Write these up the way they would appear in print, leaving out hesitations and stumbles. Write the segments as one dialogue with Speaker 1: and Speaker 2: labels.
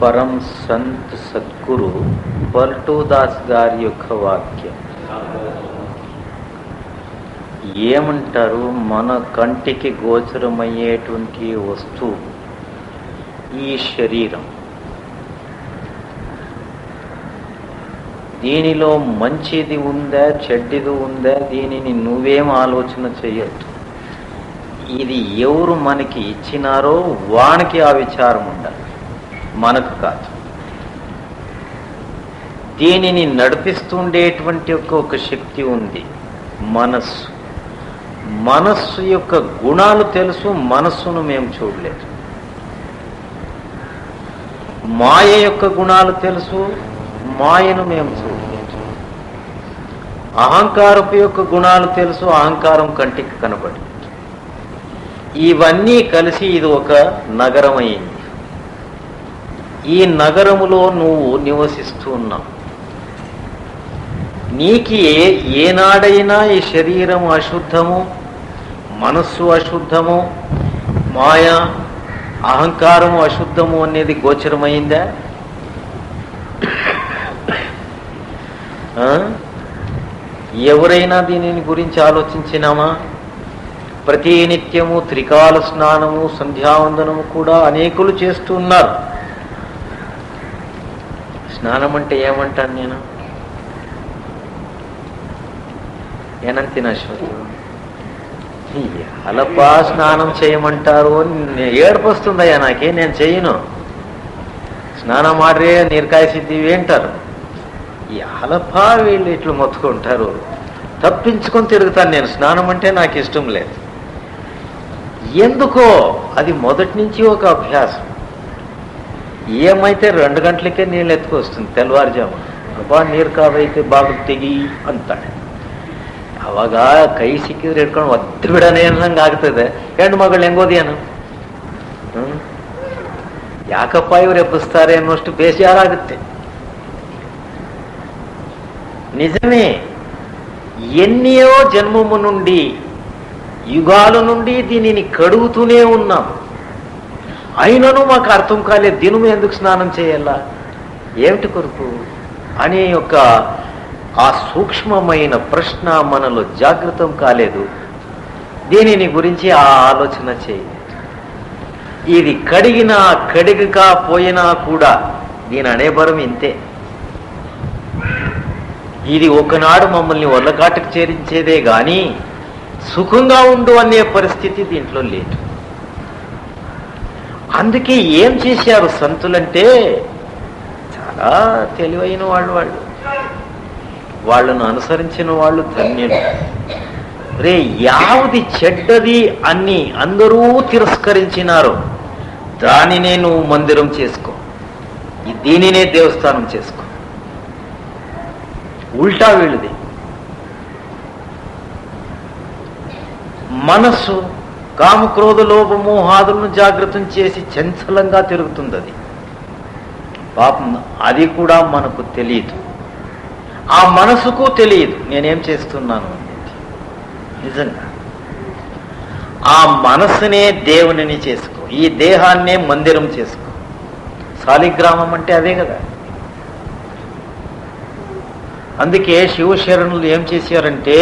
Speaker 1: పరం సంత్ సద్గురు పల్టూదాస్ గారి యొక్క వాక్యం ఏమంటారు? మన కంటికి గోచరమయ్యేటువంటి వస్తువు ఈ శరీరం. దీనిలో మంచిది ఉందా చెడ్డది ఉందా దీనిని నువ్వేం ఆలోచన చేయొద్దు. ఇది ఎవరు మనకి ఇచ్చినారో వానికి ఆ విచారం ఉండాలి, మనకు కాదు. దీనిని నడిపిస్తుండేటువంటి ఒక శక్తి ఉంది, మనస్సు. మనస్సు యొక్క గుణాలు తెలుసు, మనస్సును మేము చూడలేదు. మాయ యొక్క గుణాలు తెలుసు, మాయను మేము చూడలేదు. అహంకారపు యొక్క గుణాలు తెలుసు, అహంకారం కంటికి కనబడి. ఇవన్నీ కలిసి ఇది ఒక నగరం అయింది. ఈ నగరములో నువ్వు నివసిస్తూ ఉన్నావు. నీకు ఏనాడైనా ఈ శరీరం అశుద్ధము, మనస్సు అశుద్ధము, మాయ అహంకారము అశుద్ధము అనేది గోచరమైందా? ఎవరైనా దీనిని గురించి ఆలోచించినామా? ప్రతి నిత్యము త్రికాల స్నానము సంధ్యావందనము కూడా అనేకులు చేస్తూ ఉన్నారు. స్నానం అంటే ఏమంటాను నేను? ఏనంతిన అలపా స్నానం చేయమంటారు అని ఏడుపు వస్తుందయ్యా నాకే. నేను చేయను. స్నానం మాడ్రే నీరకాయ సిద్ధి అంటారు. ఈ అలపా వీళ్ళు ఇట్లు మొత్తుకుంటారు. తప్పించుకొని తిరుగుతాను నేను. స్నానం అంటే నాకు ఇష్టం లేదు. ఎందుకో అది మొదటి నుంచి ఒక అభ్యాసం. ఏమైతే 2 గంటలకే నీళ్ళు ఎత్తుకొస్తుంది తెల్లవారుజాము. అబ్బా నీరు కావైతే బాగా తెగి ಅಂತಾಳೆ. ಅವಾಗ ಕೈ ಸಿಕ್ಕಿದ್ರೆ ಹಿಡ್ಕೊಂಡು ಒತ್ತು ಬಿಡನೆ ಅನ್ನಂಗೆ ಆಗ್ತದೆ. ಹೆಣ್ಣು ಮಗಳು ಹೆಂಗೋದಿಯನು, ಯಾಕಪ್ಪ ಇವ್ರು ಎಬ್ಬಿಸ್ತಾರೆ ಅನ್ನೋಷ್ಟು ಬೇಜಾರಾಗುತ್ತೆ. నిజమే, ఎన్నో జన్మము నుండి యుగాల నుండి దీనిని కడుగుతూనే ఉన్నాం. అయినను మాకు అర్థం కాలేదు దినము ఎందుకు స్నానం చేయాలా, ఏమిటి కొరకు అనే ఒక ఆ సూక్ష్మమైన ప్రశ్న మనలో జాగృతం కాలేదు. దీనిని గురించి ఆ ఆలోచన చేయలేదు. ఇది కడిగినా కడిగక పోయినా కూడా దీని అనేబరం ఇంతే. ఇది ఒకనాడు మమ్మల్ని ఒళ్ళకాటుకు చేరించేదే గాని సుఖంగా ఉండు అనే పరిస్థితి దీంట్లో లేదు. అందుకే ఏం చేశారు సంతులంటే, చాలా తెలివైన వాళ్ళను అనుసరించిన వాళ్ళు ధన్యులు. రే యావది చెడ్డది అన్ని అందరూ తిరస్కరించినారో దానినే నువ్వు మందిరం చేసుకో, దీనినే దేవస్థానం చేసుకో. ఉల్టా వీళ్ళది. మనస్సు కామక్రోధ లోభ మోహాదులను జాగృతం చేసి చంచలంగా తిరుగుతుంది. అది పాపం. అది కూడా మనకు తెలియదు, ఆ మనసుకు తెలియదు నేనేం చేస్తున్నాను అనేది. నిజంగా ఆ మనసునే దేవునిని చేసుకో, ఈ దేహాన్నే మందిరం చేసుకో. శాలిగ్రామం అంటే అదే కదా. అందుకే శివశరణులు ఏం చేశారంటే,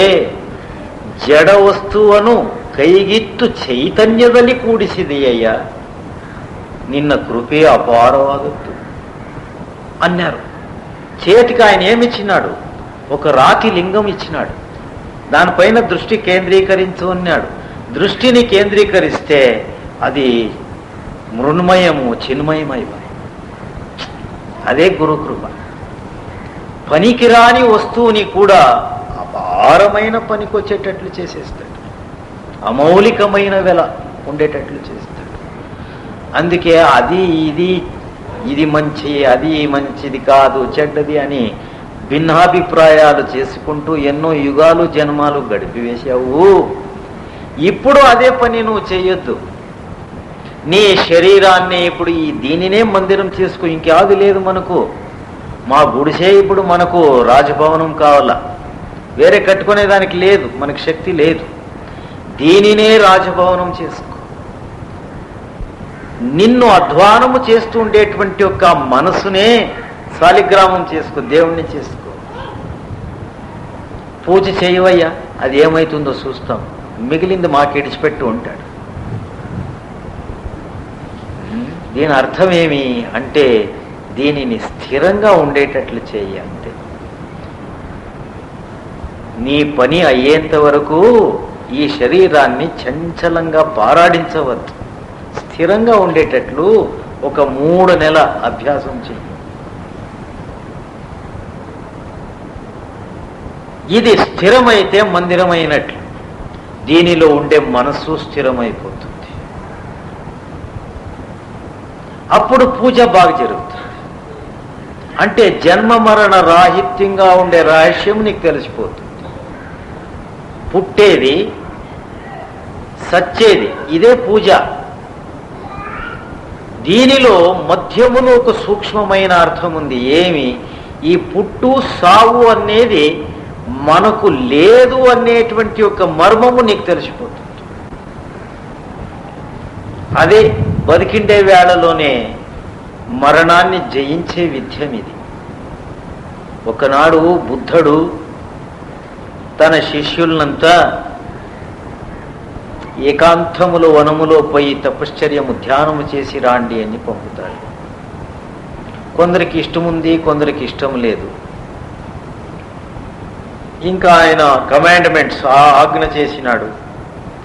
Speaker 1: జడ వస్తువును ಕೈಗಿತ್ತು ಚೈತನ್ಯದಲ್ಲಿ ಕೂಡಿಸಿದೆಯಯ್ಯ, నిన్న కృపే అపారవాదత్తు అన్నారు. చేతికి ఆయన ఏమిచ్చినాడు? ఒక రాతి లింగం ఇచ్చినాడు. దానిపైన దృష్టి కేంద్రీకరించు అన్నాడు. దృష్టిని కేంద్రీకరిస్తే అది మృణ్మయము చిన్మయమైపోయి. అదే గురుకృప. పనికిరాని వస్తువుని కూడా అపారమైన పనికొచ్చేటట్లు చేసేస్తాడు, అమౌలికమైన వెల ఉండేటట్లు చేస్తాడు. అందుకే అది ఇది మంచి, అది మంచిది కాదు, చెడ్డది అని భిన్నాభిప్రాయాలు చేసుకుంటూ ఎన్నో యుగాలు జన్మాలు గడిపివేశావు. ఇప్పుడు అదే పని నువ్వు చేయొద్దు. నీ శరీరాన్ని ఇప్పుడు దీనినే మందిరం చేసుకో. ఇంకేది లేదు మనకు. మా గుడిసే ఇప్పుడు మనకు రాజభవనం కావాలా, వేరే కట్టుకునేదానికి లేదు, మనకి శక్తి లేదు. దీనినే రాజభవనం చేసుకో. నిన్ను అధ్వానము చేస్తూ ఉండేటువంటి యొక్క మనసునే శాలిగ్రామం చేసుకో, దేవుణ్ణి చేసుకో. పూజ చేయవయ్యా, అది ఏమవుతుందో చూస్తాం, మిగిలింది మాకిడిచిపెట్టు ఉంటాడు. దీని అర్థమేమి అంటే దీనిని స్థిరంగా ఉండేటట్లు చేయి అంతే. నీ పని అయ్యేంత వరకు ఈ శరీరాన్ని చంచలంగా పారాడించవద్దు. స్థిరంగా ఉండేటట్లు ఒక 3 నెలల అభ్యాసం చెయ్యి. ఇది స్థిరమైతే మందిరమైనట్లు, దీనిలో ఉండే మనస్సు స్థిరమైపోతుంది. అప్పుడు పూజ బాగా జరుగుతుంది. అంటే జన్మ మరణ రాహిత్యంగా ఉండే రహస్యం నీకు తెలిసిపోతుంది. పుట్టేది, సచ్చేది, ఇదే పూజ. దీనిలో మధ్యములో ఒక సూక్ష్మమైన అర్థం ఉంది. ఏమి? ఈ పుట్టు సావు అనేది మనకు లేదు అనేటువంటి ఒక మర్మము నీకు తెలిసిపోతుంది. అదే బతికిండే వేళలోనే మరణాన్ని జయించే విద్యం ఇది. ఒకనాడు బుద్ధుడు తన శిష్యులనంతా ఏకాంతములో వనములో పోయి తపశ్చర్యము ధ్యానము చేసి రాండి అని పంపుతాడు. కొందరికి ఇష్టముంది, కొందరికి ఇష్టం లేదు. ఇంకా ఆయన కమాండ్మెంట్స్ ఆజ్ఞ చేసినాడు,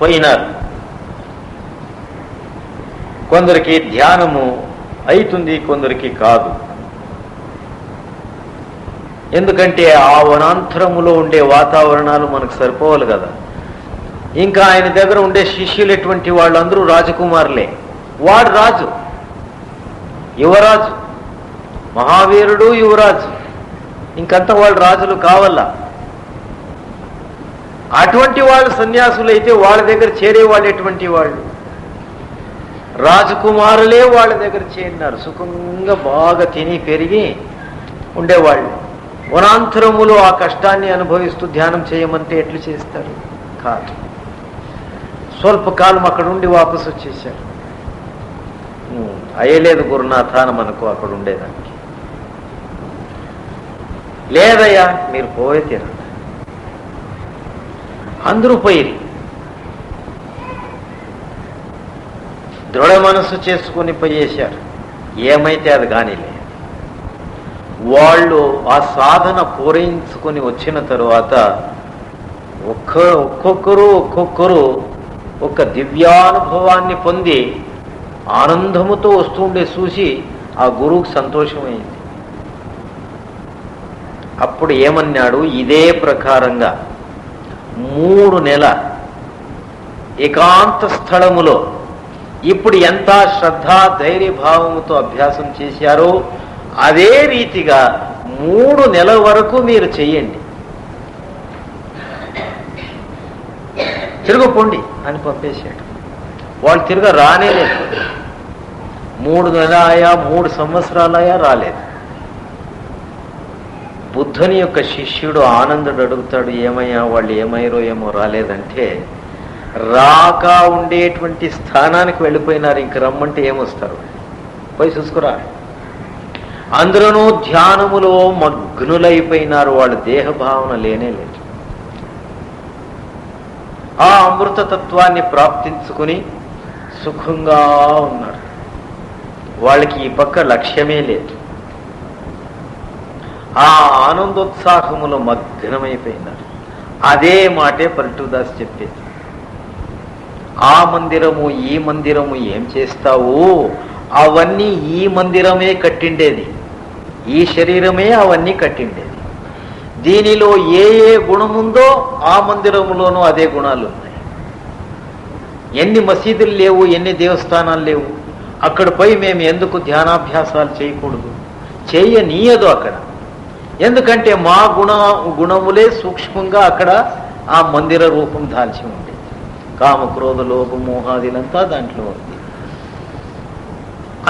Speaker 1: పోయినారు. కొందరికి ధ్యానము అవుతుంది, కొందరికి కాదు. ఎందుకంటే ఆ వనాంతరములో ఉండే వాతావరణాలు మనకు సరిపోవాలి కదా. ఇంకా ఆయన దగ్గర ఉండే శిష్యులు ఎటువంటి వాళ్ళందరూ రాజకుమారులే. వాడు రాజు, యువరాజు, మహావీరుడు యువరాజు, ఇంకంతా వాళ్ళు రాజులు కావాలా. అటువంటి వాళ్ళు సన్యాసులు అయితే వాళ్ళ దగ్గర చేరేవాళ్ళు ఎటువంటి వాళ్ళు? రాజకుమారులే వాళ్ళ దగ్గర చేరినారు. సుఖంగా బాగా తిని పెరిగి ఉండేవాళ్ళు. వనాంతరములో ఆ కష్టాన్ని అనుభవిస్తూ ధ్యానం చేయమంటే ఎట్లు చేస్తారు? కాదు. స్వల్పకాలం అక్కడ ఉండి వాపసు వచ్చేసారు. అయ్యలేదు గురునాథ అని మనకు అక్కడ ఉండేదానికి. లేదయ్యా మీరు పోయే తీరండి. అందరూ పోయిరి. దృఢ మనసు చేసుకుని పోయేశారు. ఏమైతే అది కానీలే. వాళ్ళు ఆ సాధన పూరించుకొని వచ్చిన తరువాత ఒక్కొక్కరు ఒక దివ్యానుభవాన్ని పొంది ఆనందముతో వస్తుండే చూసి ఆ గురువుకు సంతోషమైంది. అప్పుడు ఏమన్నాడు? ఇదే ప్రకారంగా 3 నెలల ఏకాంత స్థలములో ఇప్పుడు ఎంత శ్రద్ధ ధైర్యభావముతో అభ్యాసం చేశారో అదే రీతిగా 3 నెలల వరకు మీరు చెయ్యండి. తిరగపోండి అని పంపేశాడు. వాళ్ళు తిరగ రానేలేదు. 3 నెలలాయా 3 సంవత్సరాలయా రాలేదు. బుద్ధుని యొక్క శిష్యుడు ఆనందుడు అడుగుతాడు, ఏమయ్యా వాళ్ళు ఏమయ్యారో ఏమో రాలేదంటే, రాక ఉండేటువంటి స్థానానికి వెళ్ళిపోయినారు, ఇంక రమ్మంటే ఏమొస్తారు? పోయి చూసుకురా. అందరూ ధ్యానములో మగ్నులైపోయినారు. వాళ్ళ దేహభావన లేనే లేదు. ఆ అమృతతత్వాన్ని ప్రాప్తించుకుని సుఖంగా ఉన్నారు. వాళ్ళకి ఈ పక్క లక్ష్యమే లేదు. ఆ ఆనందోత్సాహములో మగ్నమైపోయినారు. అదే మాటే పల్టూదాస్ చెప్పేది. ఆ మందిరము ఈ మందిరము ఏం చేస్తావు? అవన్నీ ఈ మందిరమే కట్టిండేది, ఈ శరీరమే అవన్నీ కట్టిండేది. దీనిలో ఏ ఏ గుణముందో ఆ మందిరములోనూ అదే గుణాలు ఉన్నాయి. ఎన్ని మసీదులు లేవు, ఎన్ని దేవస్థానాలు లేవు. అక్కడ పోయి మేము ఎందుకు ధ్యానాభ్యాసాలు చేయకూడదు? చేయనీయదు అక్కడ. ఎందుకంటే మా గుణములే సూక్ష్మంగా అక్కడ ఆ మందిర రూపం దాల్చి ఉండేది. కామ క్రోధ లోభ మోహాదిలంతా దాంట్లో ఉంది.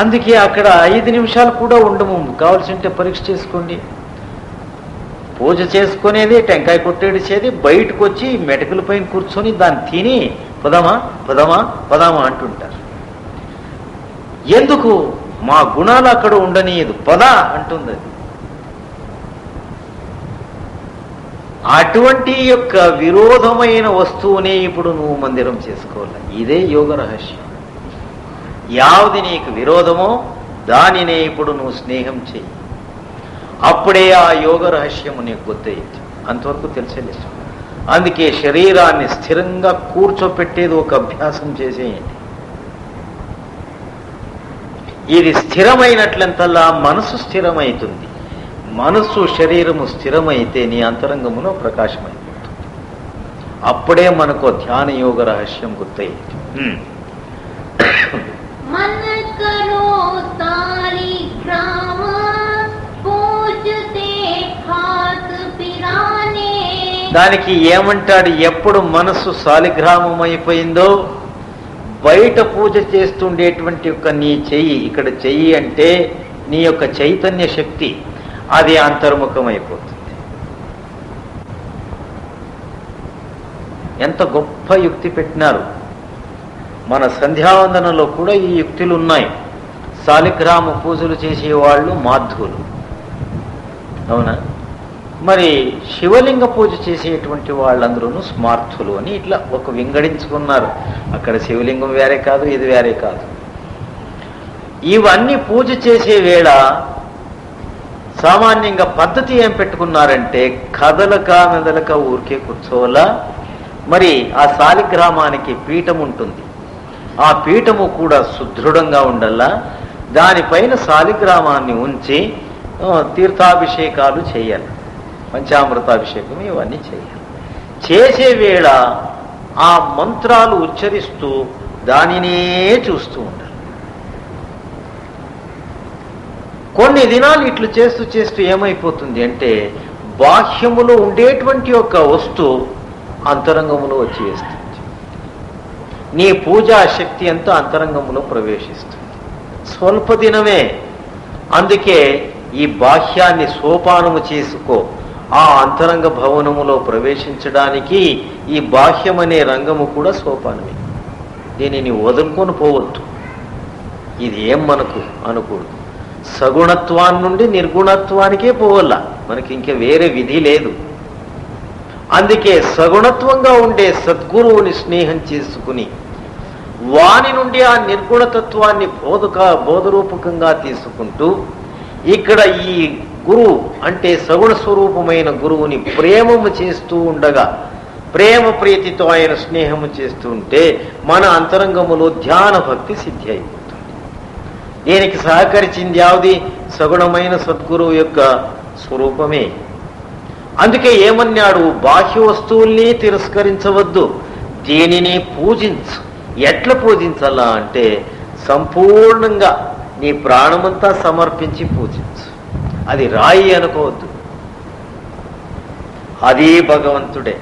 Speaker 1: అందుకే అక్కడ 5 నిమిషాలు కూడా ఉండము. కావాల్సింటే పరీక్ష చేసుకోండి. పూజ చేసుకునేది, టెంకాయ కొట్టేడిచేది, బయటకు వచ్చి మెటకుల పైన కూర్చొని దాన్ని తిని పదమా పదమా పదమా అంటుంటారు. ఎందుకు మా గుణాలు అక్కడ ఉండనీయదు, పద అంటుంది. అటువంటి యొక్క విరోధమైన వస్తువునే ఇప్పుడు నువ్వు మందిరం చేసుకోవాలి. ఇదే యోగ రహస్యం. యావది నీకు విరోధమో దానినే ఇప్పుడు నువ్వు స్నేహం చెయ్యి. అప్పుడే ఆ యోగ రహస్యము నీకు గుర్తయ్యేది. అంతవరకు తెలిసేలేదు. అందుకే శరీరాన్ని స్థిరంగా కూర్చోపెట్టేది ఒక అభ్యాసం చేసేయండి. ఇది స్థిరమైనట్లంతల్లా మనసు స్థిరమైతుంది. మనస్సు శరీరము స్థిరమైతే నీ అంతరంగములో ప్రకాశమైపోతుంది. అప్పుడే మనకు ధ్యాన యోగ రహస్యం గుర్తయ్యేది. దానికి ఏమంటాడు? ఎప్పుడు మనస్సు శాలిగ్రామం అయిపోయిందో బయట పూజ చేస్తుండేటువంటి యొక్క నీ చెయ్యి, ఇక్కడ చెయ్యి అంటే నీ యొక్క చైతన్య శక్తి, అది అంతర్ముఖమైపోతుంది. ఎంత గొప్ప యుక్తి పెట్టినారు. మన సంధ్యావందనలో కూడా ఈ యుక్తులు ఉన్నాయి. శాలిగ్రామ పూజలు చేసేవాళ్ళు మాధ్వులు, అవునా? మరి శివలింగ పూజ చేసేటువంటి వాళ్ళందరూ స్మార్థులు అని ఇట్లా ఒక వింగడించుకున్నారు. అక్కడ శివలింగం వేరే కాదు, ఇది వేరే కాదు. ఇవన్నీ పూజ చేసే వేళ సామాన్యంగా పద్ధతి ఏం పెట్టుకున్నారంటే కదలక మెదలక ఊరికే కూర్చోవాలా. మరి ఆ శాలిగ్రామానికి పీఠం ఉంటుంది. ఆ పీఠము కూడా సుదృఢంగా ఉండాలా. దానిపైన శాలిగ్రామాన్ని ఉంచి తీర్థాభిషేకాలు చేయాలి, పంచామృతాభిషేకం ఇవన్నీ చేయాలి. చేసే వేళ ఆ మంత్రాలు ఉచ్చరిస్తూ దానినే చూస్తూ ఉండాలి. కొన్ని దినాలు ఇట్లు చేస్తూ చేస్తూ ఏమైపోతుంది అంటే బాహ్యములో ఉండేటువంటి ఒక వస్తువు అంతరంగములో వచ్చి వేస్తుంది. నీ పూజా శక్తి అంతా అంతరంగములో ప్రవేశిస్తుంది. స్వల్ప దినమే. అందుకే ఈ బాహ్యాన్ని సోపానము చేసుకో. ఆ అంతరంగ భవనములో ప్రవేశించడానికి ఈ బాహ్యమనే రంగము కూడా సోపానమే. దీనిని వదులుకొని పోవద్దు. ఇది ఏం మనకు అనుకూడదు. సగుణత్వాన్ని నుండి నిర్గుణత్వానికే పోవాల. మనకి ఇంకా వేరే విధి లేదు. అందుకే సగుణత్వంగా ఉండే సద్గురువుని స్నేహం చేసుకుని వాని నుండి ఆ నిర్గుణతత్వాన్ని బోధరూపకంగా తీసుకుంటూ ఇక్కడ ఈ గురువు అంటే సగుణ స్వరూపమైన గురువుని ప్రేమము చేస్తూ ఉండగా, ప్రేమ ప్రీతితో ఆయన స్నేహము చేస్తూ ఉంటే మన అంతరంగములో ధ్యాన భక్తి సిద్ధి అయిపోతుంది. దీనికి సహకరించింది యావది? సగుణమైన సద్గురువు యొక్క స్వరూపమే. అందుకే ఏమన్నాడు? బాహ్య వస్తువుల్ని తిరస్కరించవద్దు, దీనిని పూజించు. ఎట్లా పూజించాలా అంటే సంపూర్ణంగా నీ ప్రాణమంతా సమర్పించి పూజించు. అది రాయి అనుకోవద్దు, అదే భగవంతుడే.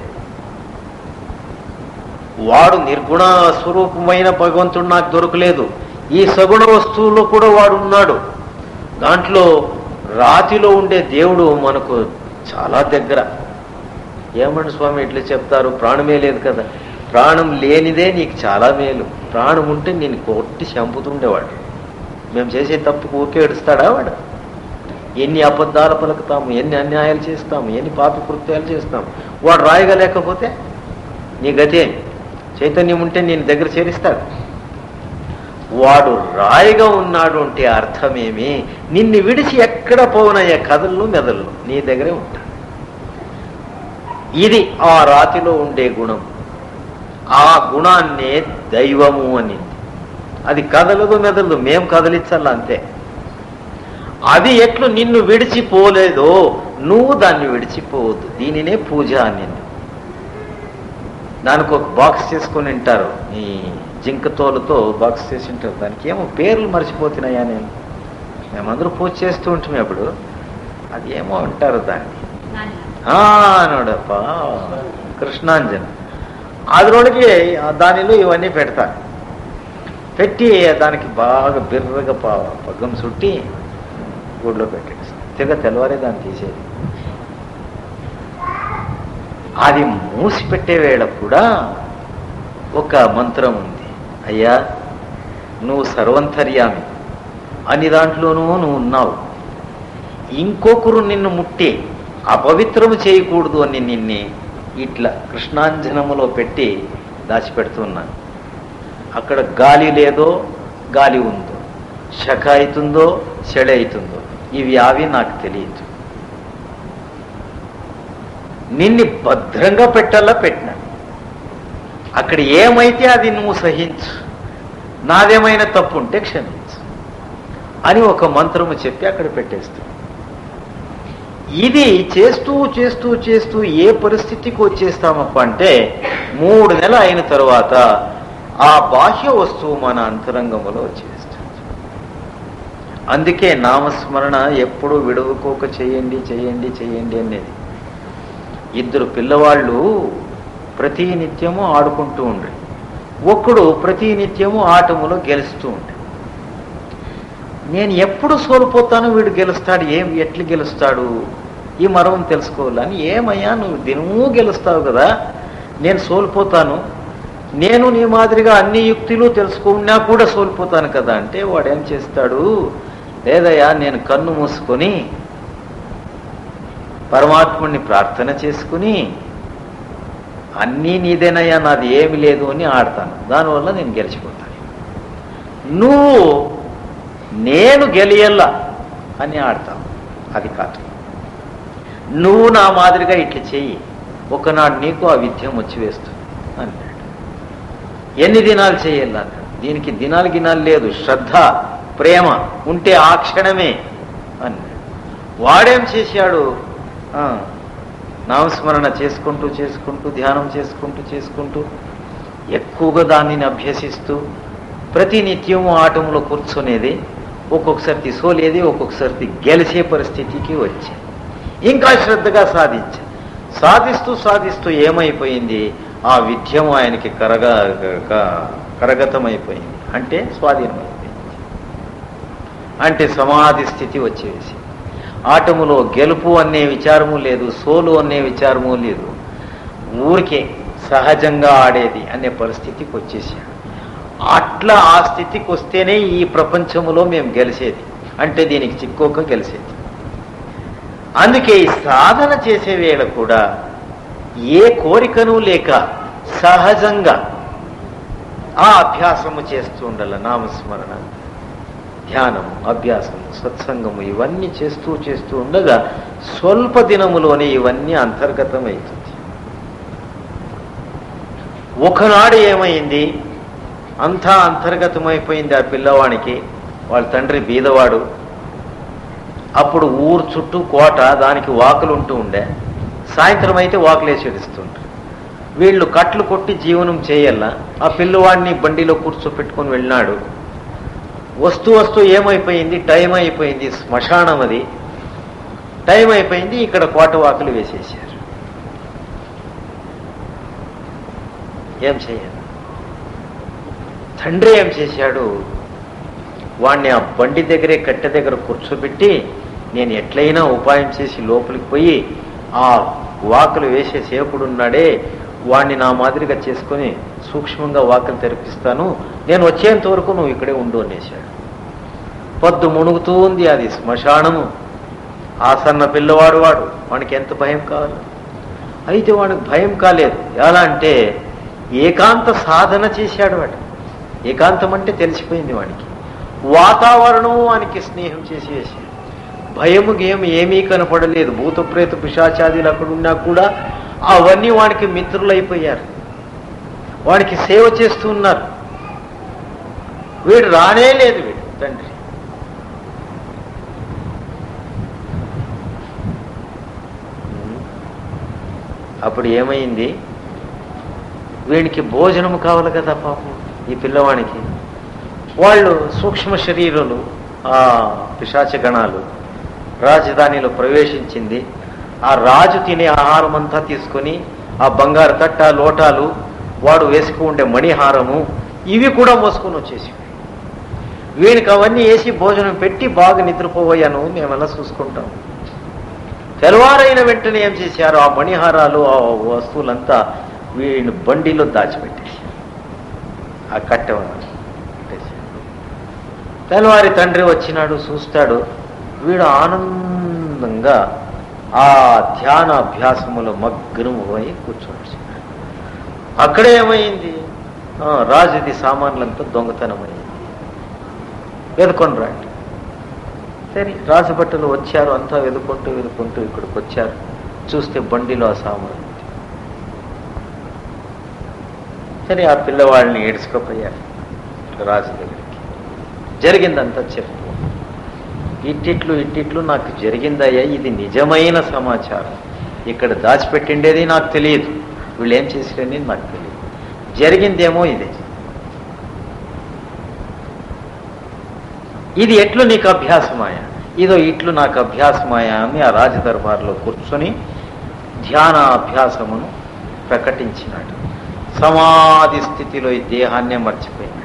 Speaker 1: వాడు నిర్గుణ స్వరూపమైన భగవంతుడు నాకు దొరకలేదు. ఈ సగుణ వస్తువులో కూడా వాడు ఉన్నాడు. దాంట్లో రాతిలో ఉండే దేవుడు మనకు చాలా దగ్గర. ఏమండి స్వామి ఇట్లా చెప్తారు? ప్రాణమే లేదు కదా. ప్రాణం లేనిదే నీకు చాలా మేలు. ప్రాణం ఉంటే నేను కొట్టి చంపుతుండేవాడు. మేము చేసే తప్పుకు ఊరికే ఏడుస్తాడా వాడు? ఎన్ని అబద్ధాలు పలుకుతాము, ఎన్ని అన్యాయాలు చేస్తాము, ఎన్ని పాపి కృత్యాలు చేస్తాము. వాడు రాయిగా లేకపోతే నీ గతే. చైతన్యం ఉంటే నేను దగ్గర చేరిస్తాడు. వాడు రాయిగా ఉన్నాడు అంటే అర్థమేమి? నిన్ను విడిచి ఎక్కడ పోనయ్యే కథల్లో మెదళ్ళు నీ దగ్గరే ఉంటాడు. ఇది ఆ రాతిలో ఉండే గుణం. ఆ గుణాన్నే దైవము అనింది. అది కదలదు మెదలదు, మేం కదలించాల అంతే. అది ఎట్లు నిన్ను విడిచిపోలేదో నువ్వు దాన్ని విడిచిపోవద్దు. దీనినే పూజ అనింది. దానికి ఒక బాక్స్ చేసుకొని ఉంటారు, ఈ జింకతోలతో బాక్స్ చేసి ఉంటారు. దానికి ఏమో పేర్లు మర్చిపోతున్నాయా నేను. మేమందరూ పూజ చేస్తూ ఉంటాం. అప్పుడు అది ఏమో అంటారు దాన్ని, అనోడప్ప కృష్ణాంజన. అందులోకి దానిలో ఇవన్నీ పెడతారు. పెట్టి దానికి బాగా బిర్రగా పగ్గం చుట్టి గుడిలో పెట్టేస్తాం. తిరగ తెల్లవారే దాన్ని తీసేది. అది మూసి పెట్టే వేళ కూడా ఒక మంత్రం ఉంది. అయ్యా నువ్వు సర్వంతర్యామి, అన్ని దాంట్లోనూ నువ్వు ఉన్నావు. ఇంకొకరు నిన్ను ముట్టి అపవిత్రము చేయకూడదు అని నిన్ను ఇట్లా కృష్ణాంజనములో పెట్టి దాచిపెడుతున్నాను. అక్కడ గాలి లేదో గాలి ఉందో, శఖ అవుతుందో చెడ అవుతుందో, ఇవి అవి నాకు తెలియదు. నిన్ను భద్రంగా పెట్టాలా పెట్టినా, అక్కడ ఏమైతే అది నువ్వు సహించు, నాదేమైనా తప్పు ఉంటే క్షమించు అని ఒక మంత్రము చెప్పి అక్కడ పెట్టేస్తాను. ఇది చేస్తూ చేస్తూ చేస్తూ ఏ పరిస్థితికి వచ్చేస్తామప్ప అంటే 3 నెలలు అయిన తర్వాత ఆ బాహ్య వస్తువు మన అంతరంగంలో వచ్చేస్తుంది. అందుకే నామస్మరణ ఎప్పుడూ విడవకోక చేయండి చేయండి చేయండి అనేది. 2 పిల్లవాళ్ళు ప్రతి నిత్యము ఆడుకుంటూ ఉండ్రి, ఒక్కడు ప్రతి నిత్యము ఆటములో గెలుస్తూ ఉండే. నేను ఎప్పుడు సోలిపోతాను, వీడు గెలుస్తాడు, ఎట్లు గెలుస్తాడు, ఈ మర్మం తెలుసుకోవాలని. ఏమయ్యా నువ్వు దినమూ గెలుస్తావు కదా, నేను సోలిపోతాను, నేను నీ మాదిరిగా అన్ని యుక్తులు తెలుసుకున్నా కూడా సోలిపోతాను కదా అంటే వాడేం చేస్తాడు, లేదయ్యా నేను కన్ను మూసుకొని పరమాత్ముడిని ప్రార్థన చేసుకుని అన్నీ నీదేనయ్యా నాది ఏమి లేదు అని ఆడతాను, దానివల్ల నేను గెలిచిపోతాను. నువ్వు నేను గెలియల్లా అని ఆడతావు, అది కాదు. నువ్వు నా మాదిరిగా ఇట్లా చెయ్యి, ఒకనాడు నీకు ఆ విద్యం వచ్చి వేస్తుంది అన్నాడు. ఎన్ని దినాలు చేయాలన్నాడు. దీనికి దినాలు గినాలు లేదు, శ్రద్ధ ప్రేమ ఉంటే ఆ క్షణమే అన్నాడు. వాడేం చేశాడు, నామస్మరణ చేసుకుంటూ చేసుకుంటూ ధ్యానం చేసుకుంటూ చేసుకుంటూ ఎక్కువగా దానిని అభ్యసిస్తూ ప్రతి నిత్యము ఆటంలో కూర్చునేది, ఒక్కొక్కసారి సోలేది, ఒక్కొక్కసారి గెలిచే పరిస్థితికి వచ్చి ఇంకా శ్రద్ధగా సాధిస్తూ సాధిస్తూ ఏమైపోయింది, ఆ విద్యము ఆయనకి కరగతమైపోయింది, అంటే స్వాధీనమైపోయింది, అంటే సమాధి స్థితి వచ్చేసి ఆటములో గెలుపు అనే విచారము లేదు, సోలు అనే విచారము లేదు, ఊరికే సహజంగా ఆడేది అనే పరిస్థితికి వచ్చేసాడు. అట్లా ఆ స్థితికి వస్తేనే ఈ ప్రపంచములో మేము గెలిచేది, అంటే దీనికి చిక్కోక గెలిచేది. అందుకే ఈ సాధన చేసే వేళ కూడా ఏ కోరికను లేక సహజంగా ఆ అభ్యాసము చేస్తూ ఉండాల. నామస్మరణ, ధ్యానము, అభ్యాసము, సత్సంగము ఇవన్నీ చేస్తూ చేస్తూ ఉండగా స్వల్ప దినములోనే ఇవన్నీ అంతర్గతమవుతుంది. ఒకనాడు ఏమైంది, అంతా అంతర్గతమైపోయింది ఆ పిల్లవానికి. వాళ్ళ తండ్రి బీదవాడు, అప్పుడు ఊరు చుట్టూ కోట, దానికి వాకులు ఉంటూ ఉండే. సాయంత్రం అయితే వాకులేసి ఏడుస్తుంటారు. వీళ్ళు కట్లు కొట్టి జీవనం చేయాల. ఆ పిల్లవాడిని బండిలో కూర్చోపెట్టుకొని వెళ్ళినాడు. వస్తూ వస్తూ ఏమైపోయింది, టైం అయిపోయింది, శ్మశానం అది, టైం అయిపోయింది. ఇక్కడ కోట వాకులు వేసేసారు. ఏం చేయాలి? తండ్రి ఏం చేశాడు, వాణ్ణి ఆ బండి దగ్గరే కట్టె దగ్గర కూర్చోబెట్టి నేను ఎట్లయినా ఉపాయం చేసి లోపలికి పోయి ఆ వాకులు వేసే సేపుడున్నాడే వాణ్ణి నా మాదిరిగా చేసుకొని సూక్ష్మంగా వాకులు తెరిపిస్తాను, నేను వచ్చేంత వరకు నువ్వు ఇక్కడే ఉండు అనేశాడు. పొద్దు మునుగుతూ ఉంది, అది శ్మశానము. ఆసన్న పిల్లవాడు వాడికి ఎంత భయం కావాలి. అయితే వాడికి భయం కాలేదు. ఎలా అంటే ఏకాంత సాధన చేశాడు. వాడు ఏకాంతం అంటే తెలిసిపోయింది వాడికి. వాతావరణం వానికి స్నేహం చేసి వేసాడు. భయము గేయం ఏమీ కనపడలేదు. భూత ప్రేత పిశాచాదులు అక్కడ ఉన్నా కూడా అవన్నీ వాడికి మిత్రులైపోయారు, వాడికి సేవ చేస్తూ ఉన్నారు. వీడు రానే లేదు, వీడు తండ్రి. అప్పుడు ఏమైంది, వీడికి భోజనం కావాలి కదా పాపం ఈ పిల్లవానికి. వాళ్ళు సూక్ష్మ శరీరాలు, ఆ పిశాచ గణాలు రాజధానిలో ప్రవేశించింది. ఆ రాజు తినే ఆహారం అంతా తీసుకొని ఆ బంగారు తట్ట, లోటాలు, వాడు వేసుకు ఉండే మణిహారము, ఇవి కూడా మోసుకొని వచ్చేసి వీడికి అవన్నీ వేసి భోజనం పెట్టి బాగా నిద్రపోయాను, మేమెలా చూసుకుంటాం. తెల్లవారైన వెంటనే ఏం చేశారు, ఆ మణిహారాలు, ఆ వస్తువులంతా వీడిని బండిలో దాచిపెట్టేసి ఆ కట్టె తెల్లవారి తండ్రి వచ్చినాడు, చూస్తాడు. వీడు ఆనందంగా ఆ ధ్యాన అభ్యాసములో మగ్నమై కూర్చోవచ్చు. అక్కడే ఏమైంది? రాజుది సామాన్లంతా దొంగతనమైంది. వెతుకొని రండి. సరే, రాజు బట్టలు వచ్చారు, అంతా వెతుకుంటూ ఇక్కడికి వచ్చారు. చూస్తే బండిలో ఆ సామాన్. సరే, ఆ పిల్లవాడిని ఏడ్చుకోపోయారు రాజు దగ్గరికి. జరిగిందంతా చెప్పు, ఇట్టిట్లు నాకు జరిగిందయ్యా, ఇది నిజమైన సమాచారం, ఇక్కడ దాచిపెట్టిండేది నాకు తెలియదు, వీళ్ళు ఏం చేసిరని నాకు తెలియదు, జరిగిందేమో ఇదే. ఇది ఎట్లు నీకు అభ్యాసమాయా? ఇదో ఇట్లు నాకు అభ్యాసమాయా అని ఆ రాజదర్బార్లో కూర్చొని ధ్యాన అభ్యాసమును ప్రకటించినాడు. సమాధి స్థితిలో ఈ దేహాన్నే మర్చిపోయినాడు.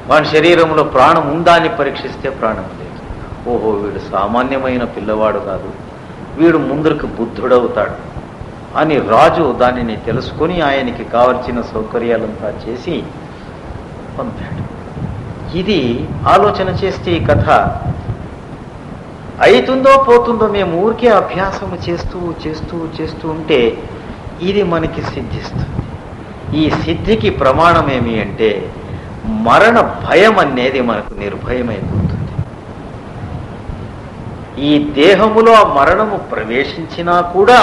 Speaker 1: వాని శరీరంలో ప్రాణం ఉందా అని పరీక్షిస్తే ప్రాణం లేదు. ఓహో, వీడు సామాన్యమైన పిల్లవాడు కాదు, వీడు ముందరికి బుద్ధుడవుతాడు అని రాజు దానిని తెలుసుకొని ఆయనకి కావలసిన సౌకర్యాలంతా చేసి పంపాడు. ఇది ఆలోచన చేస్తే ఈ కథ అవుతుందో పోతుందో, మేము ఊరికే అభ్యాసము చేస్తూ ఉంటే ఇది మనకి సిద్ధిస్తుంది. ఈ సిద్ధికి ప్రమాణం ఏమి అంటే మరణ భయం అనేది మనకు నిర్భయమైపోతుంది. ఈ దేహములో ఆ మరణము ప్రవేశించినా కూడా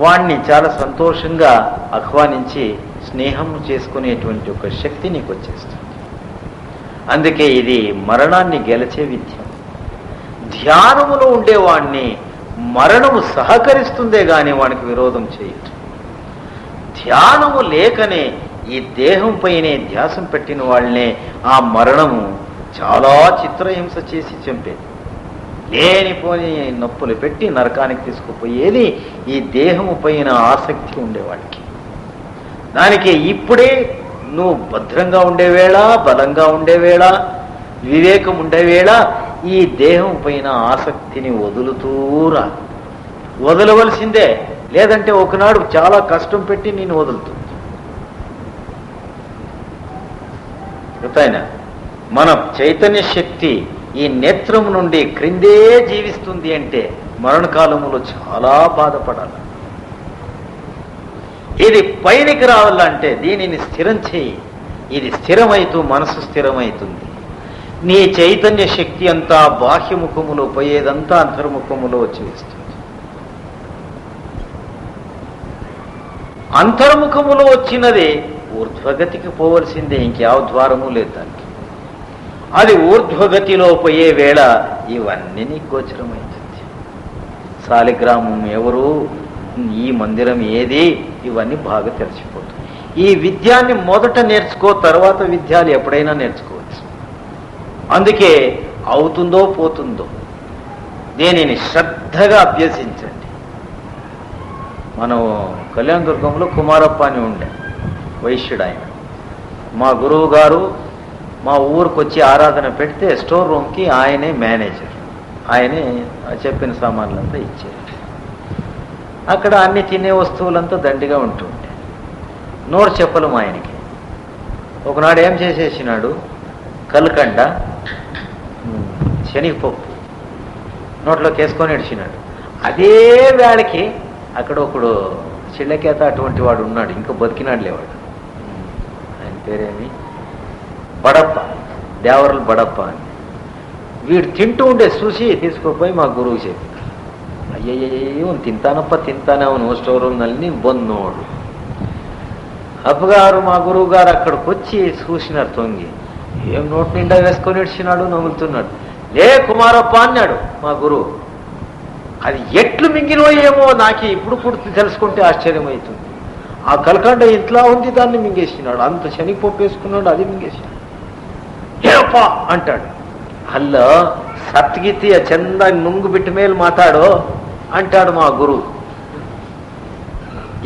Speaker 1: వాణ్ణి చాలా సంతోషంగా ఆహ్వానించి స్నేహం చేసుకునేటువంటి ఒక శక్తి నీకు వచ్చేస్తుంది. అందుకే ఇది మరణాన్ని గెలిచే విద్య. ధ్యానములో ఉండేవాణ్ణి మరణము సహకరిస్తుందే గాని వానికి విరోధం చేయదు. ధ్యానము లేకనే ఈ దేహం పైనే ధ్యాసం పెట్టిన వాళ్ళనే ఆ మరణము చాలా చిత్రహింస చేసి చంపేది. లేనిపోని నొప్పులు పెట్టి నరకానికి తీసుకుపోయేది ఈ దేహము పైన ఆసక్తి ఉండేవాడికి. దానికి ఇప్పుడే నువ్వు భద్రంగా ఉండేవేళ, బలంగా ఉండేవేళ, వివేకం ఉండేవేళ ఈ దేహం పైన ఆసక్తిని వదులుతూరా. వదలవలసిందే, లేదంటే ఒకనాడు చాలా కష్టం పెట్టి నేను వదులుతుంది. మన చైతన్య శక్తి ఈ నేత్రం నుండి క్రిందే జీవిస్తుంది అంటే మరణకాలములో చాలా బాధపడాలి. ఇది పైనికి రావాలంటే దీనిని స్థిరం చేయి. ఇది స్థిరమైతూ మనసు స్థిరమైతుంది. నీ చైతన్య శక్తి అంతా బాహ్యముఖములో పోయేదంతా అంతర్ముఖములో వచ్చేస్తుంది. అంతర్ముఖములో వచ్చినది ఊర్ధ్వగతికి పోవలసిందే, ఇంక్యావ ద్వారము లేదు దానికి. అది ఊర్ధ్వగతిలో పోయే వేళ ఇవన్నీ నీకు గోచరమవుతుంది. శాలిగ్రామం ఎవరు, ఈ మందిరం ఏది, ఇవన్నీ బాగా తెలిసిపోతుంది. ఈ విద్యాన్ని మొదట నేర్చుకో, తర్వాత విద్యాలు ఎప్పుడైనా నేర్చుకోవచ్చు. అందుకే అవుతుందో పోతుందో దీనిని శ్రద్ధగా అభ్యసించండి. మనం కళ్యాణదుర్గంలో కుమారప్ప అని ఉండే వైశ్యుడు. ఆయన మా గురువు గారు మా ఊరికి వచ్చి ఆరాధన పెడితే స్టోర్ రూమ్కి ఆయనే మేనేజర్. ఆయనే చెప్పిన సామాన్లంతా ఇచ్చారు. అక్కడ అన్ని తినే వస్తువులంతా దండిగా ఉంటుండే. నోరు చెప్పలేము ఆయనకి. ఒకనాడు ఏం చేసేసినాడు, కల్కండ శనగపప్పు నోట్లోకి వేసుకొని ఇడిచినాడు. అదే వేళకి అక్కడ ఒకడు చిళ్ళకేత అటువంటి వాడు ఉన్నాడు, ఇంకా బతికినాడు లేవాడు. ఆయన పేరేమి, బడప్ప, దేవరలు బడప్ప అని. వీడు తింటూ ఉండే చూసి తీసుకుపోయి మా గురువు చెప్పి, అయ్యయ్యో తింటానే అవును స్టోర్ నల్ని బొన్నోడు. అప్పగారు మా గురువు గారు అక్కడికి వచ్చి చూసినారు తొంగి. ఏం నోటి నిండా వేసుకొని ఇడిచినాడు, నములుతున్నాడు. లే కుమారప్ప అన్నాడు మా గురువు. అది ఎట్లు మింగినో ఏమో నాకు ఇప్పుడు తెలుసుకుంటే ఆశ్చర్యమవుతుంది. ఆ కలకండ ఇంట్లో ఉంది, దాన్ని మింగేసినాడు. అంత శనగపప్పు వేసుకున్నాడు, అది మింగేసినాడు. ఏపా అంటాడు. హల్లో సత్గితి చంద నుంగు బిట్టు మేలు మాట్లాడో అంటాడు మా గురువు.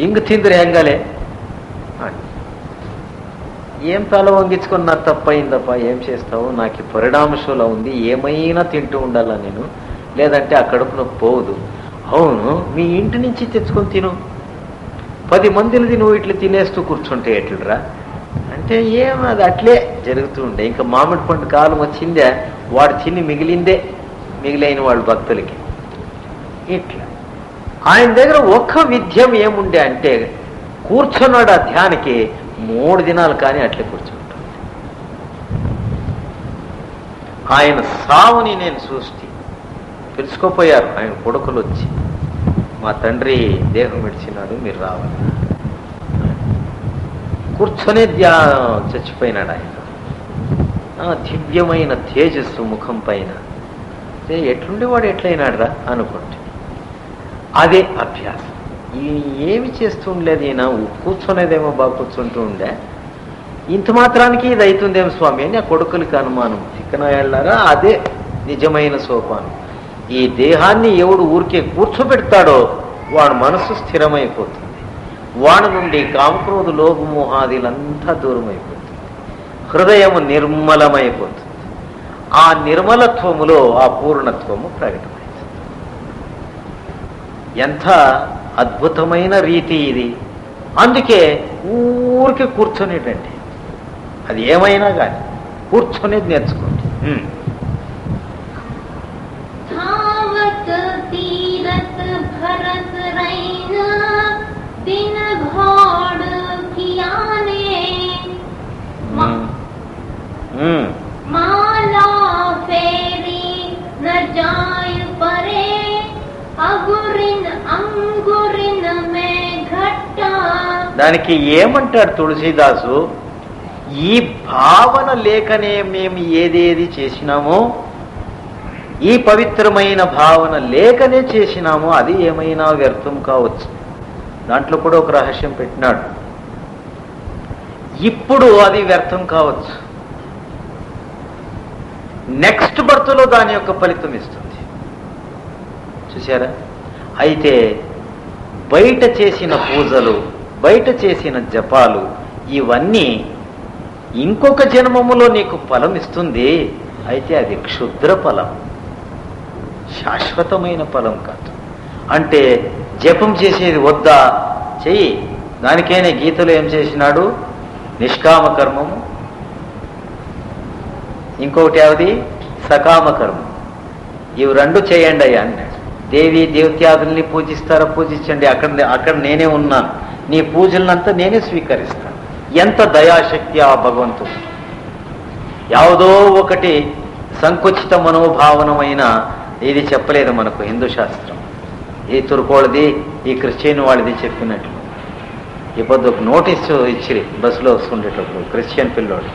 Speaker 1: ఇంక తిందిరి హెంగలే ఏం తల వంగించుకొని నాకు తప్పయిందప్ప, ఏం చేస్తావు, నాకు పరిణామశూల ఉంది, ఏమైనా తింటూ ఉండాలా నేను, లేదంటే ఆ కడుపులో పోదు. అవును, మీ ఇంటి నుంచి తెచ్చుకొని తిను, 10 మందిని నువ్వు ఇట్లా తినేస్తూ కూర్చుంటే ఎట్లరా అంటే అంటే అది అట్లే జరుగుతూ ఉండే. ఇంకా మామిడి పండు కాలం వచ్చిందే, వాడు తిని మిగిలైన వాళ్ళు భక్తులకి. ఇట్లా ఆయన దగ్గర ఒక్క విద్యం ఏముండే అంటే, కూర్చున్నాడు ఆ ధ్యానికి 3 దినాలు కానీ అట్లే కూర్చుంటాడు. ఆయన సావుని నేను చూస్తే తెలుసుకోపోయారు ఆయన కొడుకులు వచ్చి, మా తండ్రి దేహం విడిచినాడు, మీరు రావాలి. కూర్చొనే చచ్చిపోయినాడు ఆయన. దివ్యమైన తేజస్సు ముఖం పైన. ఎట్లుండేవాడు ఎట్లయినాడు రా అనుకుంటే అదే అభ్యాసం. ఏమి చేస్తుండలేదు ఈయన, కూర్చొనేదేమో బాగా కూర్చుంటూ ఉండే, ఇంత మాత్రానికి ఇది అవుతుందేమో స్వామి అని ఆ కొడుకులకి అనుమానం. చిక్కన వెళ్ళారా, అదే నిజమైన సోపానం. ఈ దేహాన్ని ఎవడు ఊరికే కూర్చోబెడతాడో వాడు మనసు స్థిరమైపోతుంది, వాడి నుండి కామక్రోధ లోభమోహాదులంతా దూరం అయిపోతుంది, హృదయము నిర్మలమైపోతుంది. ఆ నిర్మలత్వములో ఆ పూర్ణత్వము ప్రకటమైంది. ఎంత అద్భుతమైన రీతి ఇది. అందుకే ఊరికే కూర్చొనేటండి, అది ఏమైనా కానీ కూర్చొనేది నేర్చుకోండి. దానికి ఏమంటాడు తులసీదాసు, ఈ భావన లేకనే మేము ఏదేది చేసినామో, ఈ పవిత్రమైన భావన లేకనే చేసినామో అది ఏమైనా వ్యర్థం కావచ్చు. దాంట్లో కూడా ఒక రహస్యం పెట్టినాడు. ఇప్పుడు అది వ్యర్థం కావచ్చు, నెక్స్ట్ బర్త్లో దాని యొక్క ఫలితం ఇస్తుంది. చూసారా? అయితే బయట చేసిన పూజలు, బయట చేసిన జపాలు ఇవన్నీ ఇంకొక జన్మములో నీకు ఫలం ఇస్తుంది. అయితే అది క్షుద్ర ఫలం, శాశ్వతమైన ఫలం కాదు. అంటే జపం చేసేది వద్దా, చెయ్యి. దానికైనా గీతలో ఏం చేసినాడు, నిష్కామ కర్మము, ఇంకొకటి ఏది సకామ కర్మం. ఇవి 2 చేయండి అయ్యా అన్నాడు. దేవి దేవత్యాదుల్ని పూజిస్తారా, పూజించండి, అక్కడ నేనే ఉన్నాను, నీ పూజలంతా నేనే స్వీకరిస్తాను. ఎంత దయాశక్తి ఆ భగవంతుడు. ಯಾವುದೋ ఒకటి సంకుచిత మనోభావనమైన ఇది చెప్పలేదు మనకు హిందూ శాస్త్రం. ఈ తుర్కోళ్ళది, ఈ క్రిస్టియన్ వాళ్ళది చెప్పినట్లు. ఇప్పుడు ఒక నోటీసు ఇచ్చిరి బస్సులో వస్తుండేటప్పుడు, క్రిస్టియన్ పిల్లోడు,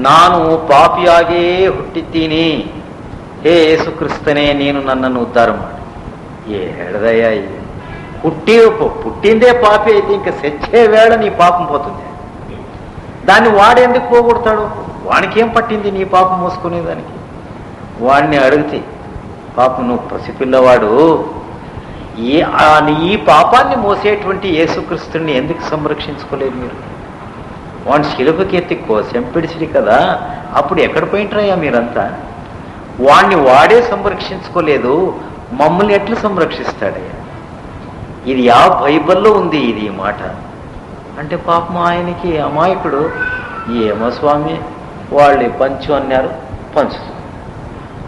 Speaker 1: ನಾನು ಪಾಪಿಯಾಗೇ ಹುಟ್ಟಿದ್ದೀನಿ, ಹೇ ಯೇಸುಕ್ರಿಸ್ತನೇ ನೀನು ನನ್ನನ್ನು ಉದ್ಧಾರ ಮಾಡು. ఏడదయ్యా ఇది, పుట్టిందే పాపి అయితే ఇంకా సెచ్చే వేళ నీ పాపం పోతుంది. దాన్ని వాడెందుకు పోగొడతాడు? వాడికేం పట్టింది నీ పాపం మోసుకునేదానికి? వాడిని అడిగితే, పాపం నువ్వు పసిపిల్లవాడు, ఈ పాపాన్ని మోసేటువంటి యేసుక్రీస్తుని ఎందుకు సంరక్షించుకోలేదు మీరు? వాడిని శిలువకి ఎత్తి చంపిడిసిరి కదా, అప్పుడు ఎక్కడ పోయింటారయ్యా మీరంతా? వాడిని వాడే సంరక్షించుకోలేదు, మమ్మల్ని ఎట్లా సంరక్షిస్తాడయ్యా? ఇది బైబిల్లో ఉంది ఇది ఈ మాట. అంటే పాపం ఆయనకి అమాయకుడు, ఏమో స్వామి వాళ్ళు పంచు అన్నారు, పంచు.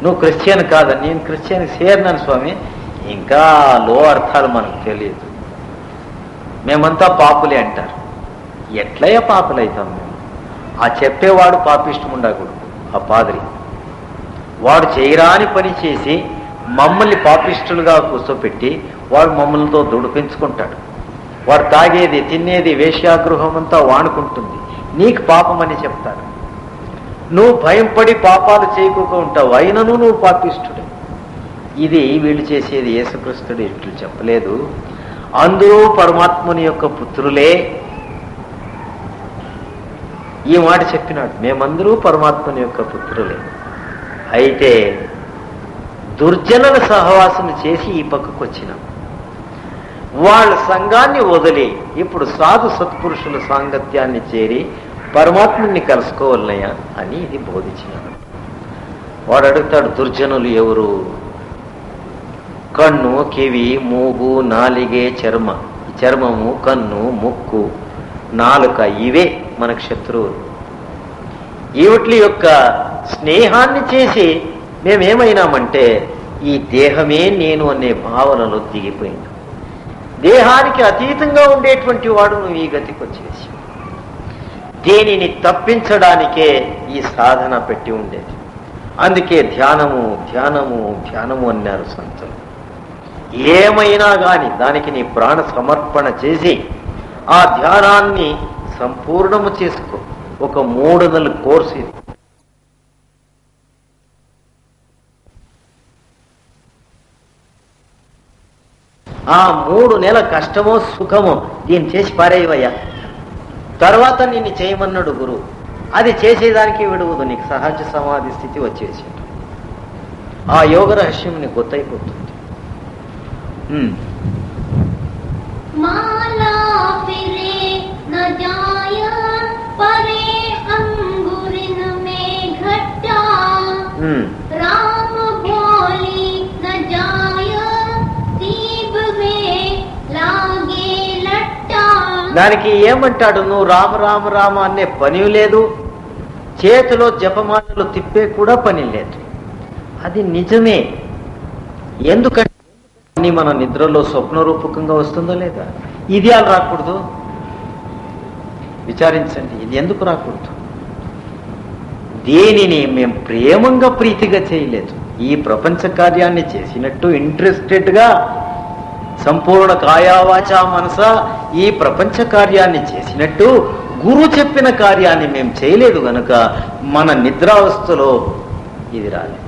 Speaker 1: నువ్వు క్రిస్టియన్ కాదని, నేను క్రిస్టియన్ చేరినాను స్వామి. ఇంకా లో అర్థాలు మనకు తెలియదు. మేమంతా పాపులే అంటారు. ఎట్లయ్యా పాపులైతాం మేము? ఆ చెప్పేవాడు పాపిష్టముండకూడదు. ఆ పాదిరి వాడు చేయరాని పని చేసి మమ్మల్ని పాపిష్టులుగా కూర్చోపెట్టి వాడు మమ్మల్నితో దుడిపించుకుంటాడు. వాడు తాగేది, తినేది, వేశ్యాగృహం అంతా వాడుకుంటుంది. నీకు పాపమని చెప్తాడు. నువ్వు భయం పడి పాపాలు చేయకుండా ఉంటావు, అయినను నువ్వు పాపిష్టుడే. ఇది వీళ్ళు చేసేది. యేసుక్రీస్తుడు ఇట్లు చెప్పలేదు. అందరూ పరమాత్ముని యొక్క పుత్రులే. ఈ మాట చెప్పినాడు, మేమందరూ పరమాత్మని యొక్క పుత్రులే. అయితే దుర్జనుల సహవాసం చేసి ఈ పక్కకు వచ్చినాం. వాళ్ళ సంఘాన్ని వదిలి ఇప్పుడు సాధు సత్పురుషుల సాంగత్యాన్ని చేరి పరమాత్ముని కలుసుకోవాలయ్యా అని ఇది బోధించినాడు. వాడు అడుగుతాడు, దుర్జనులు ఎవరు? కన్ను, కివి, మూగు, నాలిగే, చర్మము, కన్ను, ముక్కు, నాలుక, ఇవే మనకు శత్రువులు. ఈవిట్ల యొక్క స్నేహాన్ని చేసి మేమేమైనామంటే ఈ దేహమే నేను అనే భావనలో దిగిపోయింది. దేహానికి అతీతంగా ఉండేటువంటి వాడు నువ్వు ఈ గతికి వచ్చేసి దేనిని తప్పించడానికే ఈ సాధన పెట్టి ఉండేది. అందుకే ధ్యానము ధ్యానము ధ్యానము అన్నారు సంతులు. ఏమైనా కానీ దానికి నీ ప్రాణ సమర్పణ చేసి ఆ ధ్యానాన్ని సంపూర్ణము చేసుకో. ఒక 3 నెలల కోర్సు ఇది. ఆ 3 నెలల కష్టమో సుఖమో దీన్ని చేసి పారేయవయ్యా, తర్వాత నిన్ను చేయమన్నాడు గురువు. అది చేసేదానికి విడువదు, నీకు సహజ సమాధి స్థితి వచ్చేసి ఆ యోగ రహస్యం నీకు గుర్తయిపోతుంది.
Speaker 2: మాలా ఫిరే న జాయ పరే అంగురిన మే ఘట్టా రామ భోలి న జాయ దీప్ మే లాగే లట్టా.
Speaker 1: దానికి ఏమంటాడు, నువ్వు రామ రామ రామ అనే పని లేదు, చేతిలో జపమాలలు తిప్పే కూడా పని లేదు. అది నిజమే. ఎందుకంటే మన నిద్రలో స్వప్న రూపకంగా వస్తుందో లేదా? ఇది అలా రాకూడదు. విచారించండి, ఇది ఎందుకు రాకూడదు? దేనిని మేము ప్రేమంగా ప్రీతిగా చేయలేదు. ఈ ప్రపంచ కార్యాన్ని చేసినట్టు ఇంట్రెస్టెడ్గా సంపూర్ణ కాయావాచ మనస ఈ ప్రపంచ కార్యాన్ని చేసినట్టు గురు చెప్పిన కార్యాన్ని మేము చేయలేదు గనుక మన నిద్రావస్థలో ఇది రాలేదు.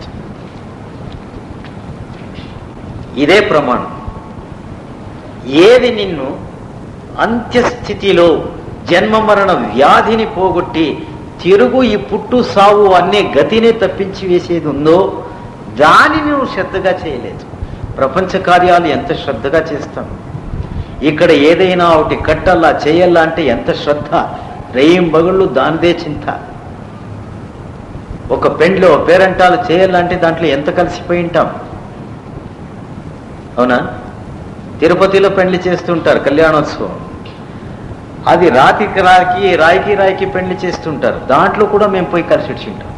Speaker 1: ఇదే ప్రమాణం. ఏది నిన్ను అంత్యస్థితిలో జన్మ మరణ వ్యాధిని పోగొట్టి తిరుగు ఈ పుట్టు సావు అనే గతిని తప్పించి వేసేది ఉందో దానిని నువ్వు శ్రద్ధగా చేయలేదు. ప్రపంచ కార్యాలు ఎంత శ్రద్ధగా చేస్తాం. ఇక్కడ ఏదైనా ఒకటి కట్టల్లా చేయల్లా అంటే ఎంత శ్రద్ధ, రేయం బగుళ్ళు దానిదే చింత. ఒక పెండ్లో పేరంటాలు చేయాలంటే దాంట్లో ఎంత కలిసిపోయి ఉంటాం. అవునా? తిరుపతిలో పెళ్లి చేస్తుంటారు, కళ్యాణోత్సవం. అది రాతికి రాయికి పెళ్లి చేస్తుంటారు. దాంట్లో కూడా మేము పోయి కలిసి ఉంటాం.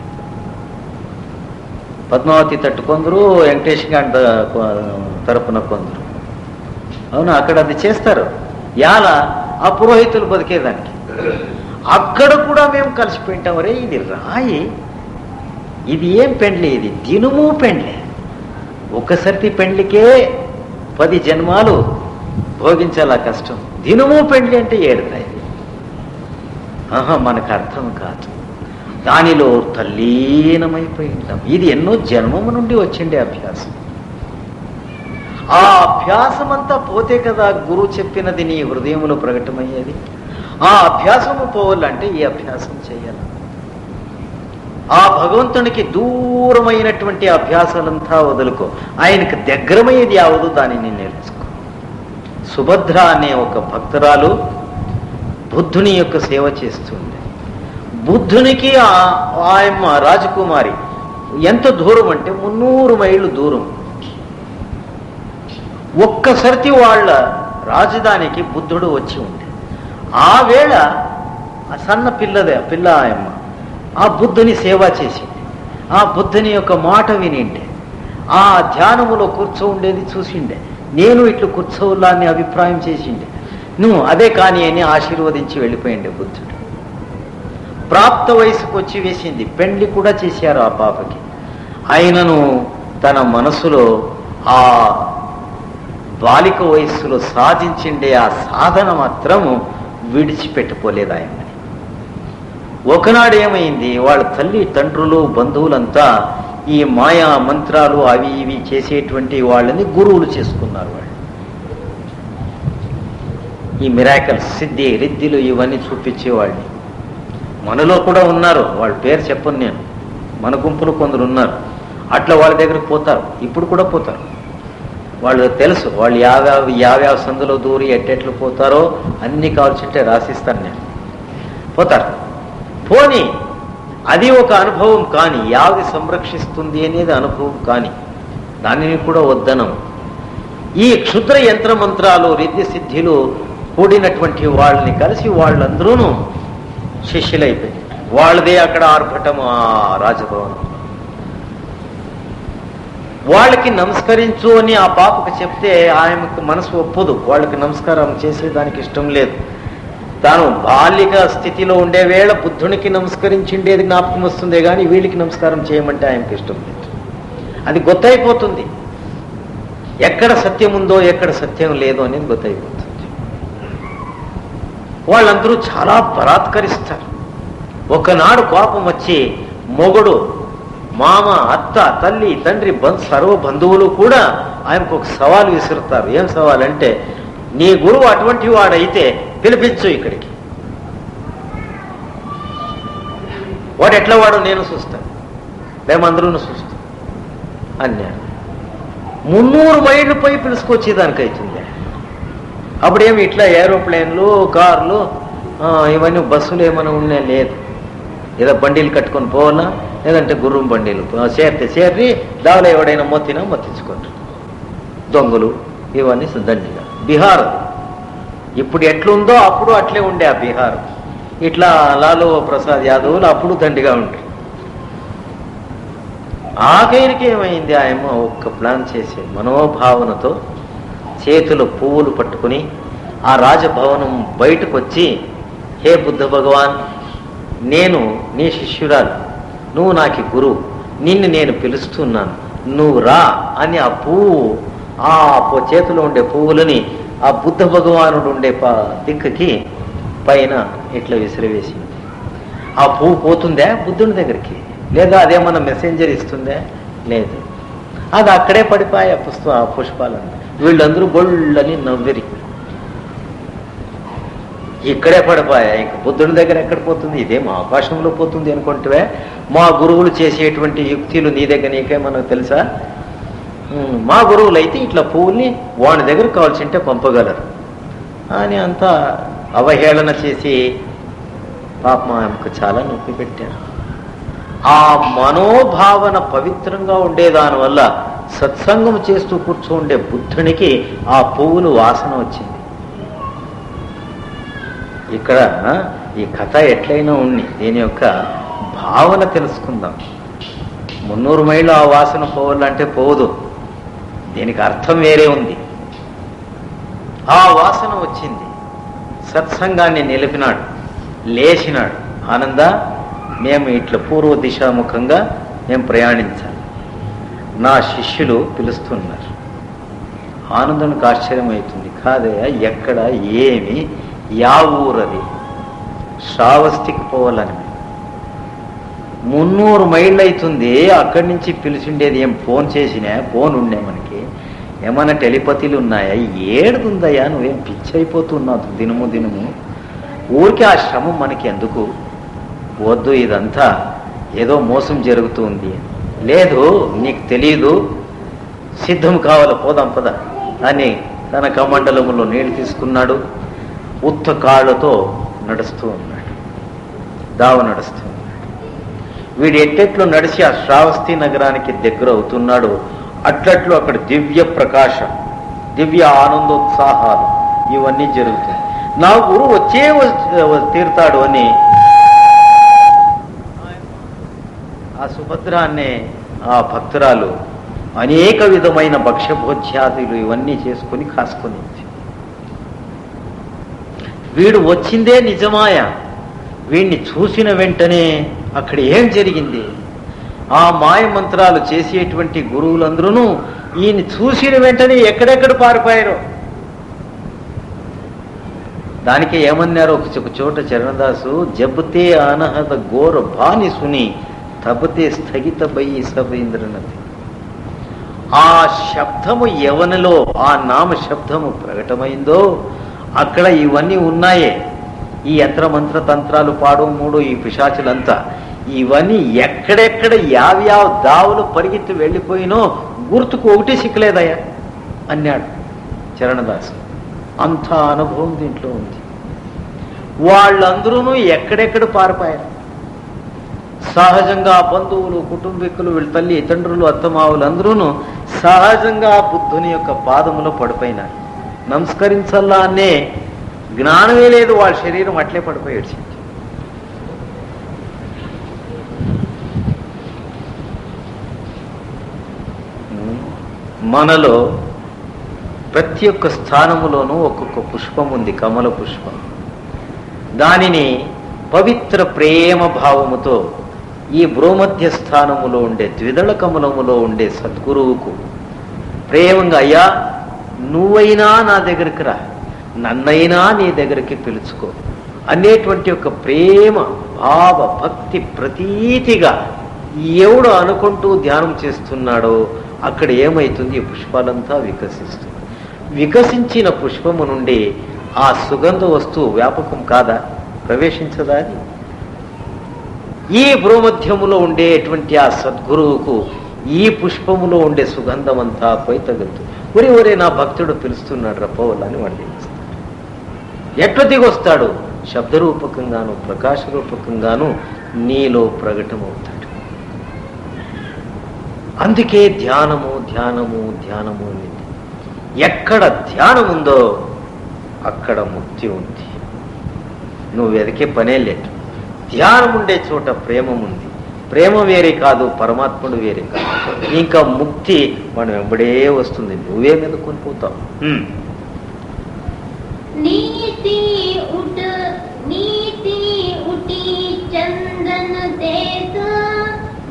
Speaker 1: పద్మావతి తట్టు కొందరు, వెంకటేష్ గారి తరపున కొందరు. అవునా? అక్కడ అది చేస్తారు. యాల ఆ పురోహితులు బతికేదానికి అక్కడ కూడా మేము కలిసిపోయింటాం. రే ఇది రాయి, ఇది ఏం పెండ్లి, ఇది దినుము పెండ్లే. ఒకసారి పెండ్లికే 10 జన్మాలు భోగించాలా కష్టం. దినము పెండ్లి అంటే ఏడుతాయి. మనకు అర్థం కాదు. దానిలో తల్లీనమైపోయి ఉంటాం. ఇది ఎన్నో జన్మము నుండి వచ్చిండే అభ్యాసం. ఆ అభ్యాసం అంతా పోతే కదా గురువు చెప్పినది నీ హృదయంలో ప్రకటమయ్యేది. ఆ అభ్యాసము పోవాలంటే ఈ అభ్యాసం చేయాలి. ఆ భగవంతునికి దూరమైనటువంటి అభ్యాసాలంతా వదులుకో. ఆయనకు దగ్గరమయ్యేది యావదు దానిని నేర్చుకో. సుభద్ర అనే ఒక భక్తురాలు బుద్ధుని యొక్క సేవ చేస్తుంది. బుద్ధునికి ఆయమ్మ రాజకుమారి ఎంత దూరం అంటే 300 మైళ్ళు దూరం. ఒక్కసారి వాళ్ళ రాజధానికి బుద్ధుడు వచ్చి ఉండే ఆ వేళ ఆ సన్న పిల్ల ఆయమ్మ ఆ బుద్ధుని సేవ చేసింది. ఆ బుద్ధుని యొక్క మాట వినిండే, ఆ ధ్యానములో ఉండేది చూసిండే. నేను ఇట్లు కూర్చోవులా అని అభిప్రాయం చేసిండే. నువ్వు అదే కాని అని ఆశీర్వదించి వెళ్ళిపోయిండే బుద్ధుడు. ప్రాప్త వయసుకు వచ్చి వేసింది. పెండ్లి కూడా చేశారు ఆ పాపకి. ఆయనను తన మనసులో ఆ బాలిక వయస్సులో సాధించిండే ఆ సాధన మాత్రము విడిచిపెట్టుకోలేదు ఆయనని. ఒకనాడు ఏమైంది, వాళ్ళ తల్లి తండ్రులు బంధువులంతా ఈ మాయా మంత్రాలు అవి ఇవి చేసేటువంటి వాళ్ళని గురువులు చేసుకున్నారు. వాళ్ళు ఈ మిరాకల్స్, సిద్ధి రిద్దిలు ఇవన్నీ చూపించేవాళ్ళని మనలో కూడా ఉన్నారు. వాళ్ళ పేరు చెప్పను నేను. మన గుంపులు కొందరు ఉన్నారు. అట్లా వాళ్ళ దగ్గరకు పోతారు. ఇప్పుడు కూడా పోతారు. వాళ్ళు తెలుసు వాళ్ళు యావ్యావ సందులో దూరి ఎట్టెట్లు పోతారో అన్ని కావాల్సింటే రాసిస్తాను నేను. పోతారు. పోని అది ఒక అనుభవం. కానీ యావి సంరక్షిస్తుంది అనేది అనుభవం. కానీ దానిని కూడా వద్దనం. ఈ క్షుద్ర యంత్ర మంత్రాలు రిద్ది సిద్ధిలు కూడినటువంటి వాళ్ళని కలిసి వాళ్ళందరూ శిష్యులైపోయింది. వాళ్ళదే అక్కడ ఆర్భటం ఆ రాజభవనం. వాళ్ళకి నమస్కరించు అని ఆ పాపకు చెప్తే ఆమెకు మనసు ఒప్పదు. వాళ్ళకి నమస్కారం చేసేదానికి ఇష్టం లేదు. తాను బాలిక స్థితిలో ఉండే వేళ బుద్ధునికి నమస్కరించిండేది జ్ఞాపకం వస్తుందే కానీ వీళ్ళకి నమస్కారం చేయమంటే ఆయనకి ఇష్టం లేదు. అది గొత్తైపోతుంది. ఎక్కడ సత్యం ఉందో ఎక్కడ సత్యం లేదో అనేది గొత్తైపోతుంది. వాళ్ళందరూ చాలా బలాత్కరిస్తారు. ఒకనాడు కోపం వచ్చి మొగుడు, మామ, అత్త, తల్లి, తండ్రి, సర్వ బంధువులు కూడా ఆయనకు ఒక సవాల్ విసురుతారు. ఏం సవాల్ అంటే, నీ గురువు అటువంటి వాడైతే పిలిపించు ఇక్కడికి. వాడు ఎట్లా వాడు నేను చూస్తాను, మేమందరూ చూస్తాం అన్నాడు. 300 మైళ్ళు పోయి పిలుచుకొచ్చేదానికి అవుతుంది. అప్పుడేమి ఇట్లా ఏరోప్లేన్లు, కార్లు, ఇవన్నీ బస్సులు ఏమైనా ఉన్నా లేదు. ఏదో బండీలు కట్టుకొని పోవాలా, లేదంటే గుర్రం బండీలు చేరి దావలో ఎవడైనా మొత్తించుకుంటారు. దొంగలు ఇవన్నీ దండిగా. బీహార్ ఇప్పుడు ఎట్లుందో అప్పుడు అట్లే ఉండే ఆ బీహార్. ఇట్లా లాలూ ప్రసాద్ యాదవ్లు అప్పుడు దండిగా ఉంటారు. ఆఖరికి ఏమైంది, ఆయమ్మ ఒక్క ప్లాన్ చేసే మనోభావనతో చేతులు పువ్వులు పట్టుకుని ఆ రాజభవనం బయటకు వచ్చి, హే బుద్ధ భగవాన్, నేను నీ శిష్యురాలు, నువ్వు నాకు గురువు, నిన్ను నేను పిలుస్తున్నాను, నువ్వు రా అని ఆ పువ్వు, ఆ చేతిలో ఉండే పువ్వులని ఆ బుద్ధ భగవానుడు ఉండే దిక్కుకి పైన ఇట్లా విసిరివేసింది. ఆ పువ్వు పోతుందా బుద్ధుని దగ్గరికి, లేదా అదేమన్నా మెసెంజర్ ఇస్తుందా? లేదు, అది అక్కడే పడిపోయి ఆ పుష్పాలన్నీ. వీళ్ళందరూ గొళ్ళని నవ్విరి, ఇక్కడే పడిపోయా. ఇంక బుద్ధుని దగ్గర ఎక్కడ పోతుంది, ఇదేం ఆకాశంలో పోతుంది అనుకుంటే, మా గురువులు చేసేటువంటి యుక్తులు నీ దగ్గర నీకేమన్నా తెలుసా? మా గురువులు అయితే ఇట్లా పువ్వుల్ని వాడి దగ్గర కావాల్సింటే పంపగలరు అని అంతా అవహేళన చేసి పాపం ఆమెకు చాలా నొప్పి పెట్టారు. ఆ మనోభావన పవిత్రంగా ఉండేదానివల్ల సత్సంగం చేస్తూ కూర్చుండే బుద్ధునికి ఆ పువ్వులు వాసన వచ్చింది. ఇక్కడ ఈ కథ ఎట్లయినా ఉంది, దీని యొక్క భావన తెలుసుకుందాం. 300 మైళ్ళు ఆ వాసన పోవాలంటే పోవదు, దీనికి అర్థం వేరే ఉంది. ఆ వాసన వచ్చింది, సత్సంగాన్ని నిలిపినాడు, లేచినాడు. ఆనంద, మేము ఇట్లా పూర్వ దిశాముఖంగా మేము ప్రయాణించాలి, నా శిష్యులు పిలుస్తున్నారు. ఆనందానికి ఆశ్చర్యం అవుతుంది. కాదయ్యా, ఎక్కడ, ఏమి, యా ఊరది? శ్రావస్తికి పోవాలని 300 మైళ్ళు అవుతుంది. అక్కడి నుంచి పిలిచిండేది ఏం ఫోన్ చేసినా? ఫోన్ ఉండే మనకి, ఏమన్నా టెలిపతిలు ఉన్నాయా? ఏడుతుందయ్యా, నువ్వేం పిచ్చి అయిపోతున్నావు దినము దినము. ఊరికి ఆ శ్రమం మనకి ఎందుకు? వద్దు, ఇదంతా ఏదో మోసం జరుగుతుంది. లేదు, నీకు తెలియదు, సిద్ధం కావాలి, పోదాం పద అని తన కమండలములో నీళ్లు తీసుకున్నాడు. ఉత్త కాళ్ళతో నడుస్తూ ఉన్నాడు, దావ నడుస్తూ ఉన్నాడు. వీడు ఎట్టెట్లు నడిచి ఆ శ్రావస్తి నగరానికి దగ్గర అవుతున్నాడు, అట్లట్లు అక్కడ దివ్య ప్రకాశం, దివ్య ఆనందోత్సాహాలు ఇవన్నీ జరుగుతాయి. నా గురువు వచ్చే తీరుతాడు అని ఆ సుభద్ర అనే ఆ భక్తురాలు అనేక విధమైన భక్ష్యభోజ్యాదులు ఇవన్నీ చేసుకుని కాసుకొని, వీడు వచ్చిందే నిజమాయ. వీడిని చూసిన వెంటనే అక్కడ ఏం జరిగింది? ఆ మాయ మంత్రాలు చేసేటువంటి గురువులందరూ ఈయన చూసిన వెంటనే ఎక్కడెక్కడ పారిపోయారు. దానికి ఏమన్నారు ఒక చోట చరణదాసు, జబతే అనహత ఘోర భాని సుని తబతే స్థగిత బయి సభేంద్రనది. ఆ శబ్దము ఎవనిలో ఆ నామ శబ్దము ప్రకటమైందో అక్కడ ఇవన్నీ ఉన్నాయే. ఈ యంత్రమంత్ర తంత్రాలు పాడు మూడు ఈ పిశాచులంతా ఇవన్నీ ఎక్కడెక్కడ యావ్యావ దావులు పరిగెత్తి వెళ్ళిపోయినో గుర్తుకు ఒకటి సిక్కలేదయ్యా అన్నాడు చరణదాసు. అంత అనుభవం దీంట్లో ఉంది. వాళ్ళందరూ ఎక్కడెక్కడ పారిపోయారు. సహజంగా బంధువులు, కుటుంబీకులు, వీళ్ళ తల్లి తండ్రులు, అత్తమావులు అందరూ సహజంగా బుద్ధుని యొక్క పాదములో పడిపోయినారు. నమస్కరించల్లా అనే జ్ఞానమే లేదు, వాళ్ళ శరీరం అట్లే పడిపోయాడు. మనలో ప్రతి ఒక్క స్థానములోనూ ఒక్కొక్క పుష్పం ఉంది, కమల పుష్పం. దానిని పవిత్ర ప్రేమ భావముతో ఈ భ్రూమధ్య స్థానములో ఉండే ద్విదళ కమలములో ఉండే సద్గురువుకు ప్రేమంగా, అయ్యా నువ్వైనా నా దగ్గరికి రా, నన్నైనా నీ దగ్గరికి పిలుచుకో అనేటువంటి ఒక ప్రేమ భావ భక్తి ప్రతీతిగా ఎవడు అనుకుంటూ ధ్యానం చేస్తున్నాడో అక్కడ ఏమైతుంది, ఈ పుష్పాలంతా వికసిస్తుంది. వికసించిన పుష్పము నుండి ఆ సుగంధ వస్తువు వ్యాపకం కాదా, ప్రవేశించదా? అది ఈ భ్రూమధ్యములో ఉండేటువంటి ఆ సద్గురువుకు ఈ పుష్పములో ఉండే సుగంధం అంతా పోయి తగులుతుంది. ఒరే నా భక్తుడు పిలుస్తున్నాడు రపోవల్లని వాడు దిగుస్తాడు. ఎట్లా దిగొస్తాడు? శబ్దరూపకంగాను ప్రకాశ రూపకంగాను నీలో ప్రకటమవుతాడు. అందుకే ధ్యానము ధ్యానము ధ్యానము అనేది. ఎక్కడ ధ్యానం ఉందో అక్కడ ముక్తి ఉంది. నువ్వు వెతికే పనే లేదు. ధ్యానం ఉండే చోట ప్రేమ ఉంది. ప్రేమ వేరే కాదు, పరమాత్ముడు వేరే కాదు. ఇంకా ముక్తి మనం వెంబడే వస్తుంది, నువ్వే మీద కొనిపోతావు.
Speaker 2: नीति उठी चंदन देत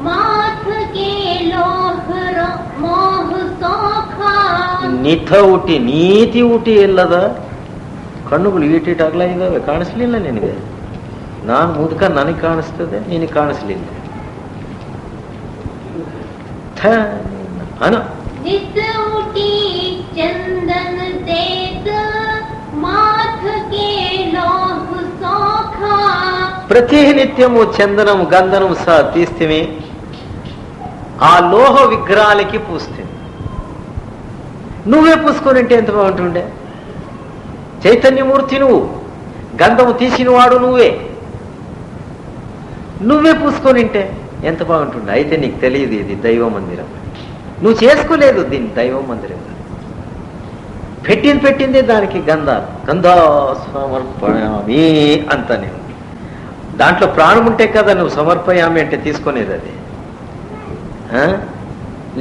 Speaker 2: माथ के मोह सौखा.
Speaker 1: ನಿಥ ಉಟಿ ನೀತಿ ಉಟಿ ಎಲ್ಲದ ಕಣ್ಣುಗಳು ಈಟೀಟಾಗ್ಲ ಇದಾವೆ, ಕಾಣಿಸ್ಲಿಲ್ಲ ನಿನಗೆ? ನಾನು ಮುದುಕ, ನನಗೆ ಕಾಣಿಸ್ತದೆ, ನಿನಗೆ ಕಾಣಿಸ್ಲಿಲ್ಲ. ಅನ
Speaker 2: उठी चंदन देत माथ के लोह सौखा.
Speaker 1: ప్రతినిత్యము చందనం గంధనం తీస్తే ఆ లోహ విగ్రహాలకి పూస్తే, నువ్వే పూసుకొనింటే ఎంత బాగుంటుండే. చైతన్యమూర్తి నువ్వు, గంధము తీసినవాడు నువ్వే పూసుకొనింటే ఎంత బాగుంటుండే. అయితే నీకు తెలియదు ఇది దైవ మందిరం, నువ్వు చేసుకోలేదు దీన్ని దైవ మందిరం. పెట్టిందే దానికి గంధా సమర్పయామి అంత. నేను దాంట్లో ప్రాణం ఉంటే కదా నువ్వు సమర్పయామి అంటే తీసుకునేది. అది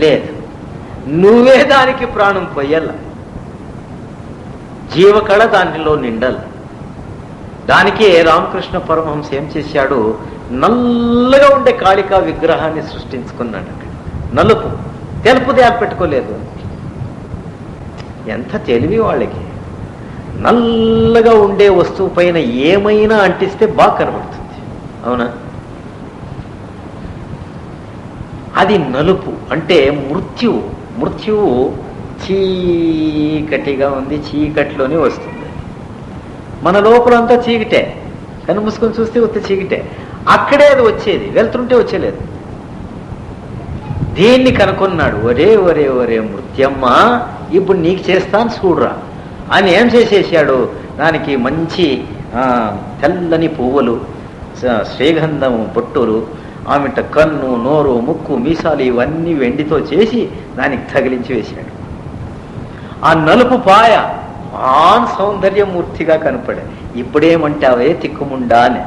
Speaker 1: లేదు, నువ్వే దానికి ప్రాణం పోయాల, జీవకళ దానిలో నిండాలి. దానికే రామకృష్ణ పరమహంస ఏం చేశాడు, నల్లగా ఉండే కాళికా విగ్రహాన్ని సృష్టించుకున్నాడు. అక్కడ నలుపు, తెలుపు దారి పెట్టుకోలేదు. ఎంత తెలివి వాళ్ళకి. నల్లగా ఉండే వస్తువు పైన ఏమైనా అంటిస్తే బాగా కనబడుతుంది, అవునా? అది నలుపు అంటే మృత్యువు చీకటిగా ఉంది, చీకటిలోనే వస్తుంది. మన లోపలంతా చీకటే, కన్ను మూసుకొని చూస్తే ఉత్త చీకటే. అక్కడే అది వచ్చేది, వెళ్తుంటే వచ్చేలేదు. దీన్ని కనుక్కున్నాడు. ఒరే మృత్యమ్మ, ఇప్పుడు నీకు చేస్తాను చూడరా అని ఏం చేసేసాడు, దానికి మంచి తెల్లని పువ్వులు, శ్రీగంధము బొట్టులు, ఆమెట కన్ను, నోరు, ముక్కు, మీసాలు ఇవన్నీ వెండితో చేసి దానికి తగిలించి వేశాడు. ఆ నలుపు పాయ మాన్ సౌందర్యమూర్తిగా కనపడే. ఇప్పుడేమంటావే తిక్కుముండా అని,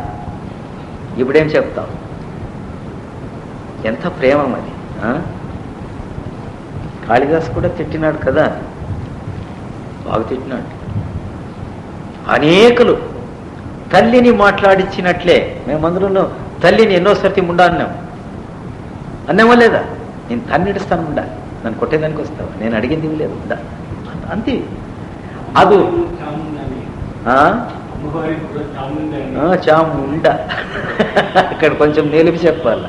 Speaker 1: ఇప్పుడేం చెప్తావు? ఎంత ప్రేమ మరి. కాళిదాస్ కూడా తిట్టినాడు కదా, బాగా తిట్టినాడు. అనేకులు తల్లిని మాట్లాడించినట్లే మేమందరూ తల్లిని ఎన్నోసారి ముండా అన్నామా లేదా? నేను తన్నిడుస్తాను ముండా, నన్ను కొట్టేదానికి వస్తావా? నేను అడిగింది లేదు ఉందా అంతే. అది చాముండ, అక్కడ కొంచెం నిలిపి చెప్పాల.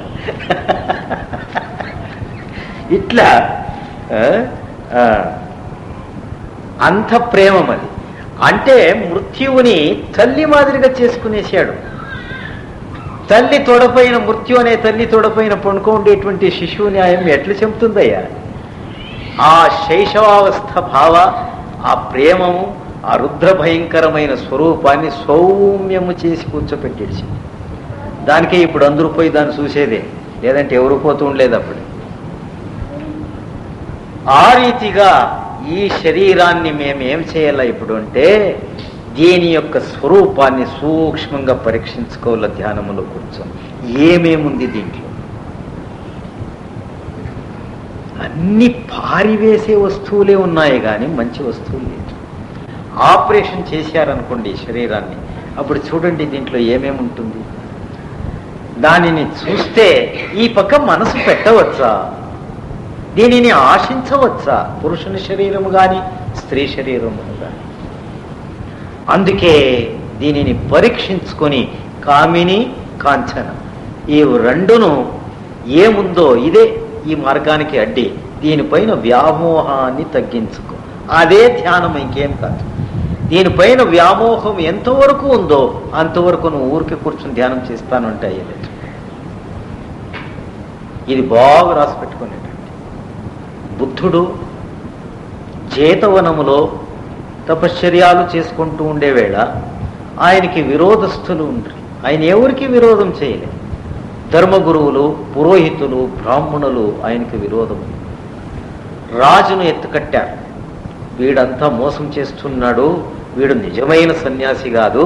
Speaker 1: ఇట్లా అంత ప్రేమది. అంటే మృత్యువుని తల్లి మాదిరిగా చేసుకునేసాడు. తల్లి తొడపైన, మృత్యు అనే తల్లి తొడపైన పండుకోండేటువంటి శిశువుని ఆయన ఎట్లా చెబుతుందయ్యా? ఆ శైశవావస్థ భావ, ఆ ప్రేమము, ఆ రుద్ర భయంకరమైన స్వరూపాన్ని సౌమ్యము చేసి కూర్చోపెట్టేసి, దానికే ఇప్పుడు అందరూ పోయి దాన్ని చూసేదే, లేదంటే ఎవరు పోతూ ఉండలేదు అప్పుడు. ఆ రీతిగా ఈ శరీరాన్ని మేమేం చేయాలా ఇప్పుడు అంటే, దీని యొక్క స్వరూపాన్ని సూక్ష్మంగా పరీక్షించుకోవాల. ధ్యానములో కూర్చొని ఏమేముంది దీంట్లో అన్ని పారివేసే వస్తువులే ఉన్నాయి కానీ మంచి వస్తువులు లేదు. ఆపరేషన్ చేశారనుకోండి శరీరాన్ని, అప్పుడు చూడండి దీంట్లో ఏమేమి ఉంటుంది. దానిని చూస్తే ఈ పక్క మనసు పెట్టవచ్చా, దీనిని ఆశించవచ్చా, పురుషుని శరీరము కానీ స్త్రీ శరీరము కానీ. అందుకే దీనిని పరీక్షించుకొని కామిని కాంచన ఈ రెండును ఏముందో ఇదే ఈ మార్గానికి అడ్డి, దీనిపైన వ్యామోహాన్ని తగ్గించుకో. అదే ధ్యానం, ఇంకేం కాదు. దీనిపైన వ్యామోహం ఎంతవరకు ఉందో అంతవరకు నువ్వు ఊరికి కూర్చుని ధ్యానం చేస్తానంటే అయ్యలేదు. ఇది బాగా రాసి పెట్టుకునేటండి. బుద్ధుడు జేతవనములో తపశ్చర్యాలు చేసుకుంటూ ఉండేవేళ ఆయనకి విరోధస్థులు ఉండ్రి. ఆయన ఎవరికి విరోధం చేయలేదు. ధర్మగురువులు, పురోహితులు, బ్రాహ్మణులు ఆయనకి విరోధం. రాజును ఎత్తుకట్టారు. వీడంతా మోసం చేస్తున్నాడు, వీడు నిజమైన సన్యాసి కాదు,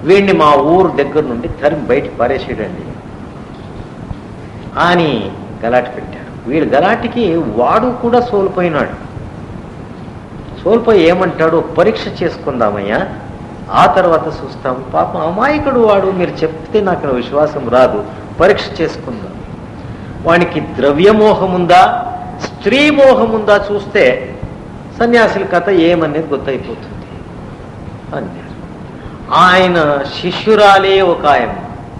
Speaker 1: వీడిని మా ఊరు దగ్గర నుండి తరిమి బయటికి పారేసేయడండి అని గలాటి పెట్టారు. వీడు గలాటికి వాడు కూడా సోలిపోయినాడు. సోలిపోయి ఏమంటాడు, పరీక్ష చేసుకుందామయ్యా, ఆ తర్వాత చూస్తాం. పాపం అమాయకుడు వాడు, మీరు చెప్తే నాకు విశ్వాసం రాదు, పరీక్ష చేసుకుందాం. వానికి ద్రవ్యమోహముందా స్త్రీ మోహముందా చూస్తే సన్యాసుల కథ ఏమనేది గుర్తయిపోతుంది అన్నారు. ఆయన శిష్యురాలే ఒక ఆయన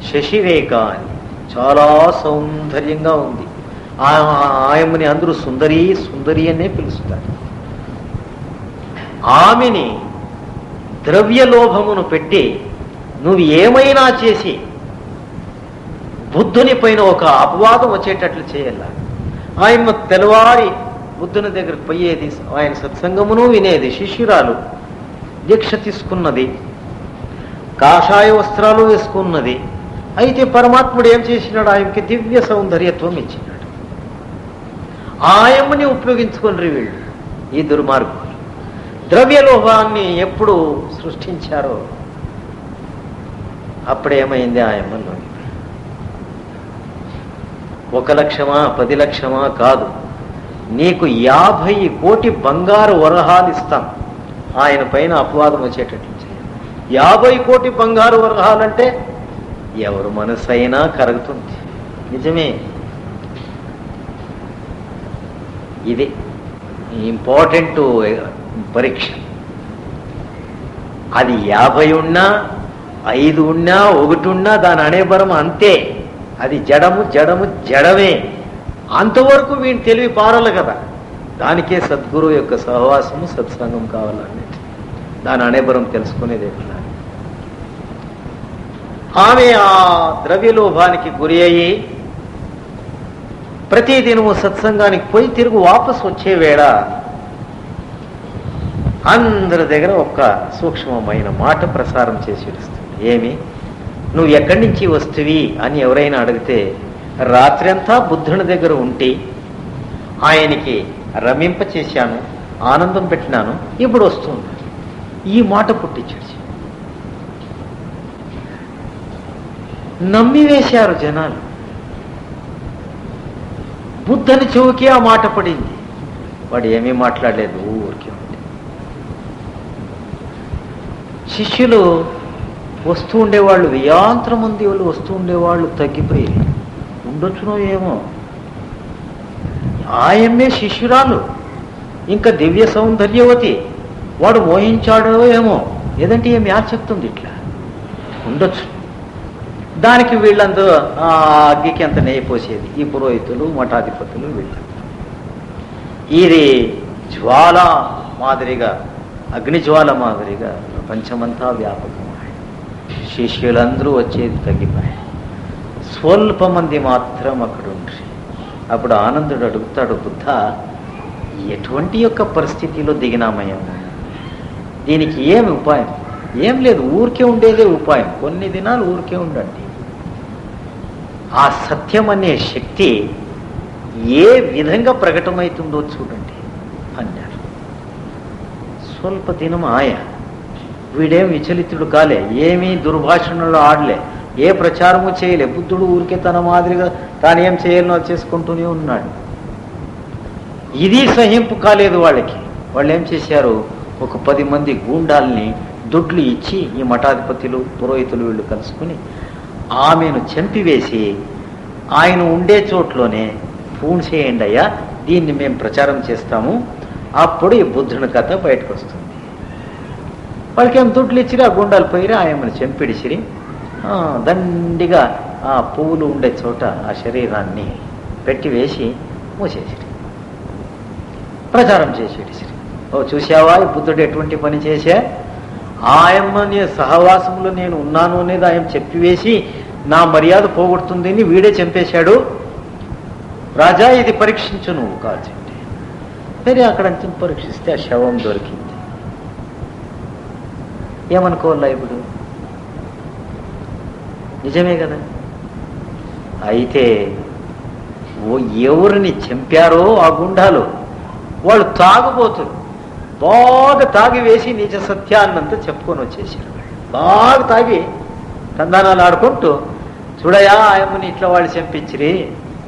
Speaker 1: శశిరేఖ అని, చాలా సౌందర్యంగా ఉంది. ఆయమని అందరూ సుందరి సుందరి అనే పిలుస్తారు. ఆమెని ద్రవ్యలోభమును పెట్టి నువ్వు ఏమైనా చేసి బుద్ధుని పైన ఒక అపవాదం వచ్చేటట్లు చేయాల. ఆయన తెల్లవారి బుద్ధుని దగ్గరకు పోయేది, ఆయన సత్సంగమును వినేది. శిష్యురాలు దీక్ష తీసుకున్నది, కాషాయ వస్త్రాలు వేసుకున్నది. అయితే పరమాత్ముడు ఏం చేసినాడు, ఆయనకి దివ్య సౌందర్యత్వం ఇచ్చినాడు. ఆయమ్మని ఉపయోగించుకుని వీళ్ళు ఈ దుర్మార్గులు ద్రవ్యలోభాన్ని ఎప్పుడు సృష్టించారో అప్పుడేమైంది, ఆయమ్మలో 1 లక్షమా 10 లక్షమా కాదు, నీకు 50 కోటి బంగారు వరహాలు ఇస్తాం ఆయన పైన అపవాదం వచ్చేటట్లు చేయాలి. 50 కోటి బంగారు వరహాలంటే ఎవరు మనసైనా కరుగుతుంది. నిజమే. ఇది ఇంపార్టెంట్ పరీక్ష. అది 50 ఉన్నా 5 ఉన్నా 1 ఉన్నా దాని అనేబరం అంతే. అది జడము జడము జడమే. అంతవరకు వీడిని తెలివి పారలు కదా. దానికే సద్గురు యొక్క సహవాసము సత్సంగం కావాలని దాని అనేబరం తెలుసుకునేది ఎట్లా. ఆమె ఆ ద్రవ్యలోభానికి గురి అయ్యి ప్రతిదినము సత్సంగానికి పోయి తిరుగు వాపసు వచ్చే వేళ అందరి దగ్గర ఒక సూక్ష్మమైన మాట ప్రసారం చేసి ఇస్తుంది. ఏమి, నువ్వు ఎక్కడి నుంచి వస్తువి అని ఎవరైనా అడిగితే, రాత్రి అంతా బుద్ధుని దగ్గర ఉండి ఆయనకి రమింప చేశాను, ఆనందం పెట్టినాను, ఇప్పుడు వస్తుంది. ఈ మాట పుట్టించాడు. నమ్మివేశారు జనాలు. బుద్ధని చెవుకి ఆ మాట పడింది. వాడు ఏమీ మాట్లాడలేదు, ఊరికే ఉంది. శిష్యులు వస్తూ ఉండేవాళ్ళు, వేయాంతరం మంది వాళ్ళు వస్తూ ఉండేవాళ్ళు తగ్గిపోయి ఉండొచ్చునో ఏమో. ఆయమ్మే శిష్యురాలు, ఇంకా దివ్య సౌందర్యవతి, వాడు మోహించాడో ఏమో, ఏదంటే ఏమి యాద చెప్తుంది ఇట్లా ఉండొచ్చు. దానికి వీళ్ళందరూ ఆ అగ్గికి అంత నెయ్యి పోసేది ఈ పురోహితులు మఠాధిపతులు వీళ్ళు. ఇది జ్వాల మాదిరిగా, అగ్నిజ్వాల మాదిరిగా ప్రపంచమంతా వ్యాపకమై శిష్యులందరూ వచ్చేది తగ్గిపోయాయి. స్వల్ప మంది మాత్రం అక్కడ ఉండ్రి. అప్పుడు ఆనందుడు అడుగుతాడు, బుద్ధ ఎటువంటి యొక్క పరిస్థితిలో దిగినామయ్యా, దీనికి ఏమి ఉపాయం? ఏం లేదు, ఊరికే ఉండేదే ఉపాయం. కొన్ని దినాలు ఊరికే ఉండండి. ఆ సత్యం అనే శక్తి ఏ విధంగా ప్రకటమవుతుందో చూడండి అన్నారు. స్వల్ప దినం వీడేం విచలితుడు కాలే, ఏమీ దుర్భాషణలు ఆడలే, ఏ ప్రచారము చేయలే. బుద్ధుడు ఊరికే తన మాదిరిగా తానేం చేయాలనో చేసుకుంటూనే ఉన్నాడు. ఇది సహింపు కాలేదు వాళ్ళకి. వాళ్ళు ఏం చేశారు, ఒక 10 మంది గూండాల్ని దొడ్లు ఇచ్చి ఈ మఠాధిపతులు పురోహితులు వీళ్ళు కలుసుకుని ఆమెను చంపివేసి ఆయన ఉండే చోట్లోనే ఫోన్ చేయండి అయ్యా, దీన్ని మేము ప్రచారం చేస్తాము, అప్పుడు ఈ బుద్ధుని కథ బయటకు వస్తుంది. వాళ్ళకి ఏం దుడ్లు ఇచ్చిరి, ఆ గుండాలు పోయిరి, ఆయమ్మని చంపిడిసిరి, దండిగా ఆ పువ్వులు ఉండే చోట ఆ శరీరాన్ని పెట్టి వేసి మూసేసిరి, ప్రచారం చేసేడిసిరి. ఓ చూసావా ఈ బుద్ధుడు ఎటువంటి పని చేశా, ఆయమ్మని సహవాసంలో నేను ఉన్నాను అనేది ఆయన చెప్పివేసి నా మర్యాద పోగొడుతుందని వీడే చంపేశాడు, రాజా ఇది పరీక్షించు నువ్వు కాల్చండి. సరే అక్కడ పరీక్షిస్తే ఆ శవం దొరికింది. ఏమనుకోవాలా ఇప్పుడు, నిజమే కదా. అయితే ఎవరిని చంపారో ఆ గుండాలు వాళ్ళు తాగుబోతులు, బాగా తాగి వేసి నిజ సత్యాన్నంతా చెప్పుకొని వచ్చేసారు. బాగా తాగి తందానాలు ఆడుకుంటూ, చూడయా ఆయమ్మని ఇట్లా వాళ్ళు చంపించిరి,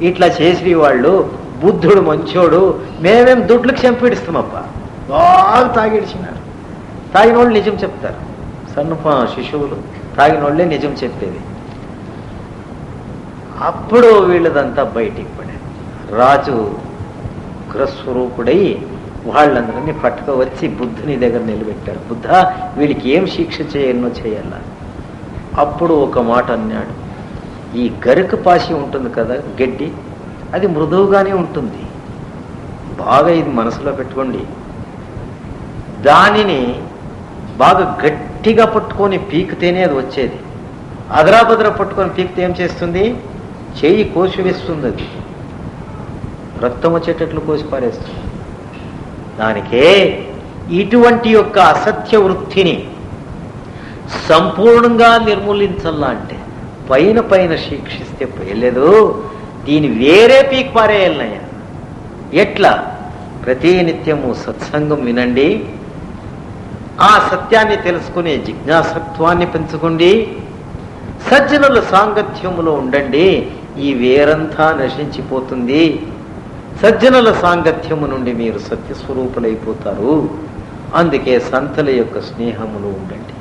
Speaker 1: ఇట్లా చేసిరి వాళ్ళు, బుద్ధుడు మంచోడు, మేమేం దుడ్లకు చంపిడిస్తామప్ప. బాగా తాగిడిచినారు. తాగిన వాళ్ళు నిజం చెప్తారు, సన్న శిశువులు తాగిన వాళ్ళే నిజం చెప్పేది. అప్పుడు వీళ్ళదంతా బయటికి పడేది. రాజు ఉగ్రస్వరూపుడై వాళ్ళందరినీ పట్టుకు వచ్చి బుద్ధుని దగ్గర నిలబెట్టారు. బుద్ధ వీళ్ళకి ఏం శిక్ష చేయనో చేయాల. అప్పుడు ఒక మాట అన్నాడు, ఈ గరిక పాసి ఉంటుంది కదా గడ్డి, అది మృదువుగానే ఉంటుంది, బాగా ఇది మనసులో పెట్టుకోండి, దానిని బాగా గట్టిగా పట్టుకొని పీకితేనే అది వచ్చేది. అదరాబదరా పట్టుకొని పీకితే ఏం చేస్తుంది, చేయి కోసి వేస్తుంది, అది రక్తం వచ్చేటట్లు కోసి పారేస్తుంది. దానికే ఇటువంటి యొక్క అసత్య వృత్తిని సంపూర్ణంగా నిర్మూలించాలా అంటే పైన పైన శిక్షిస్తే పోయలేదు, దీని వేరే పీక్ పారేయాలనయ్యా. ఎట్లా, ప్రతి నిత్యము సత్సంగం వినండి, ఆ సత్యాన్ని తెలుసుకునే జిజ్ఞాసత్వాన్ని పెంచుకోండి, సజ్జనుల సాంగత్యములో ఉండండి, ఈ వేరంతా నశించిపోతుంది. సజ్జనుల సాంగత్యము నుండి మీరు సత్యస్వరూపులైపోతారు. అందుకే సంతుల యొక్క స్నేహములో ఉండండి.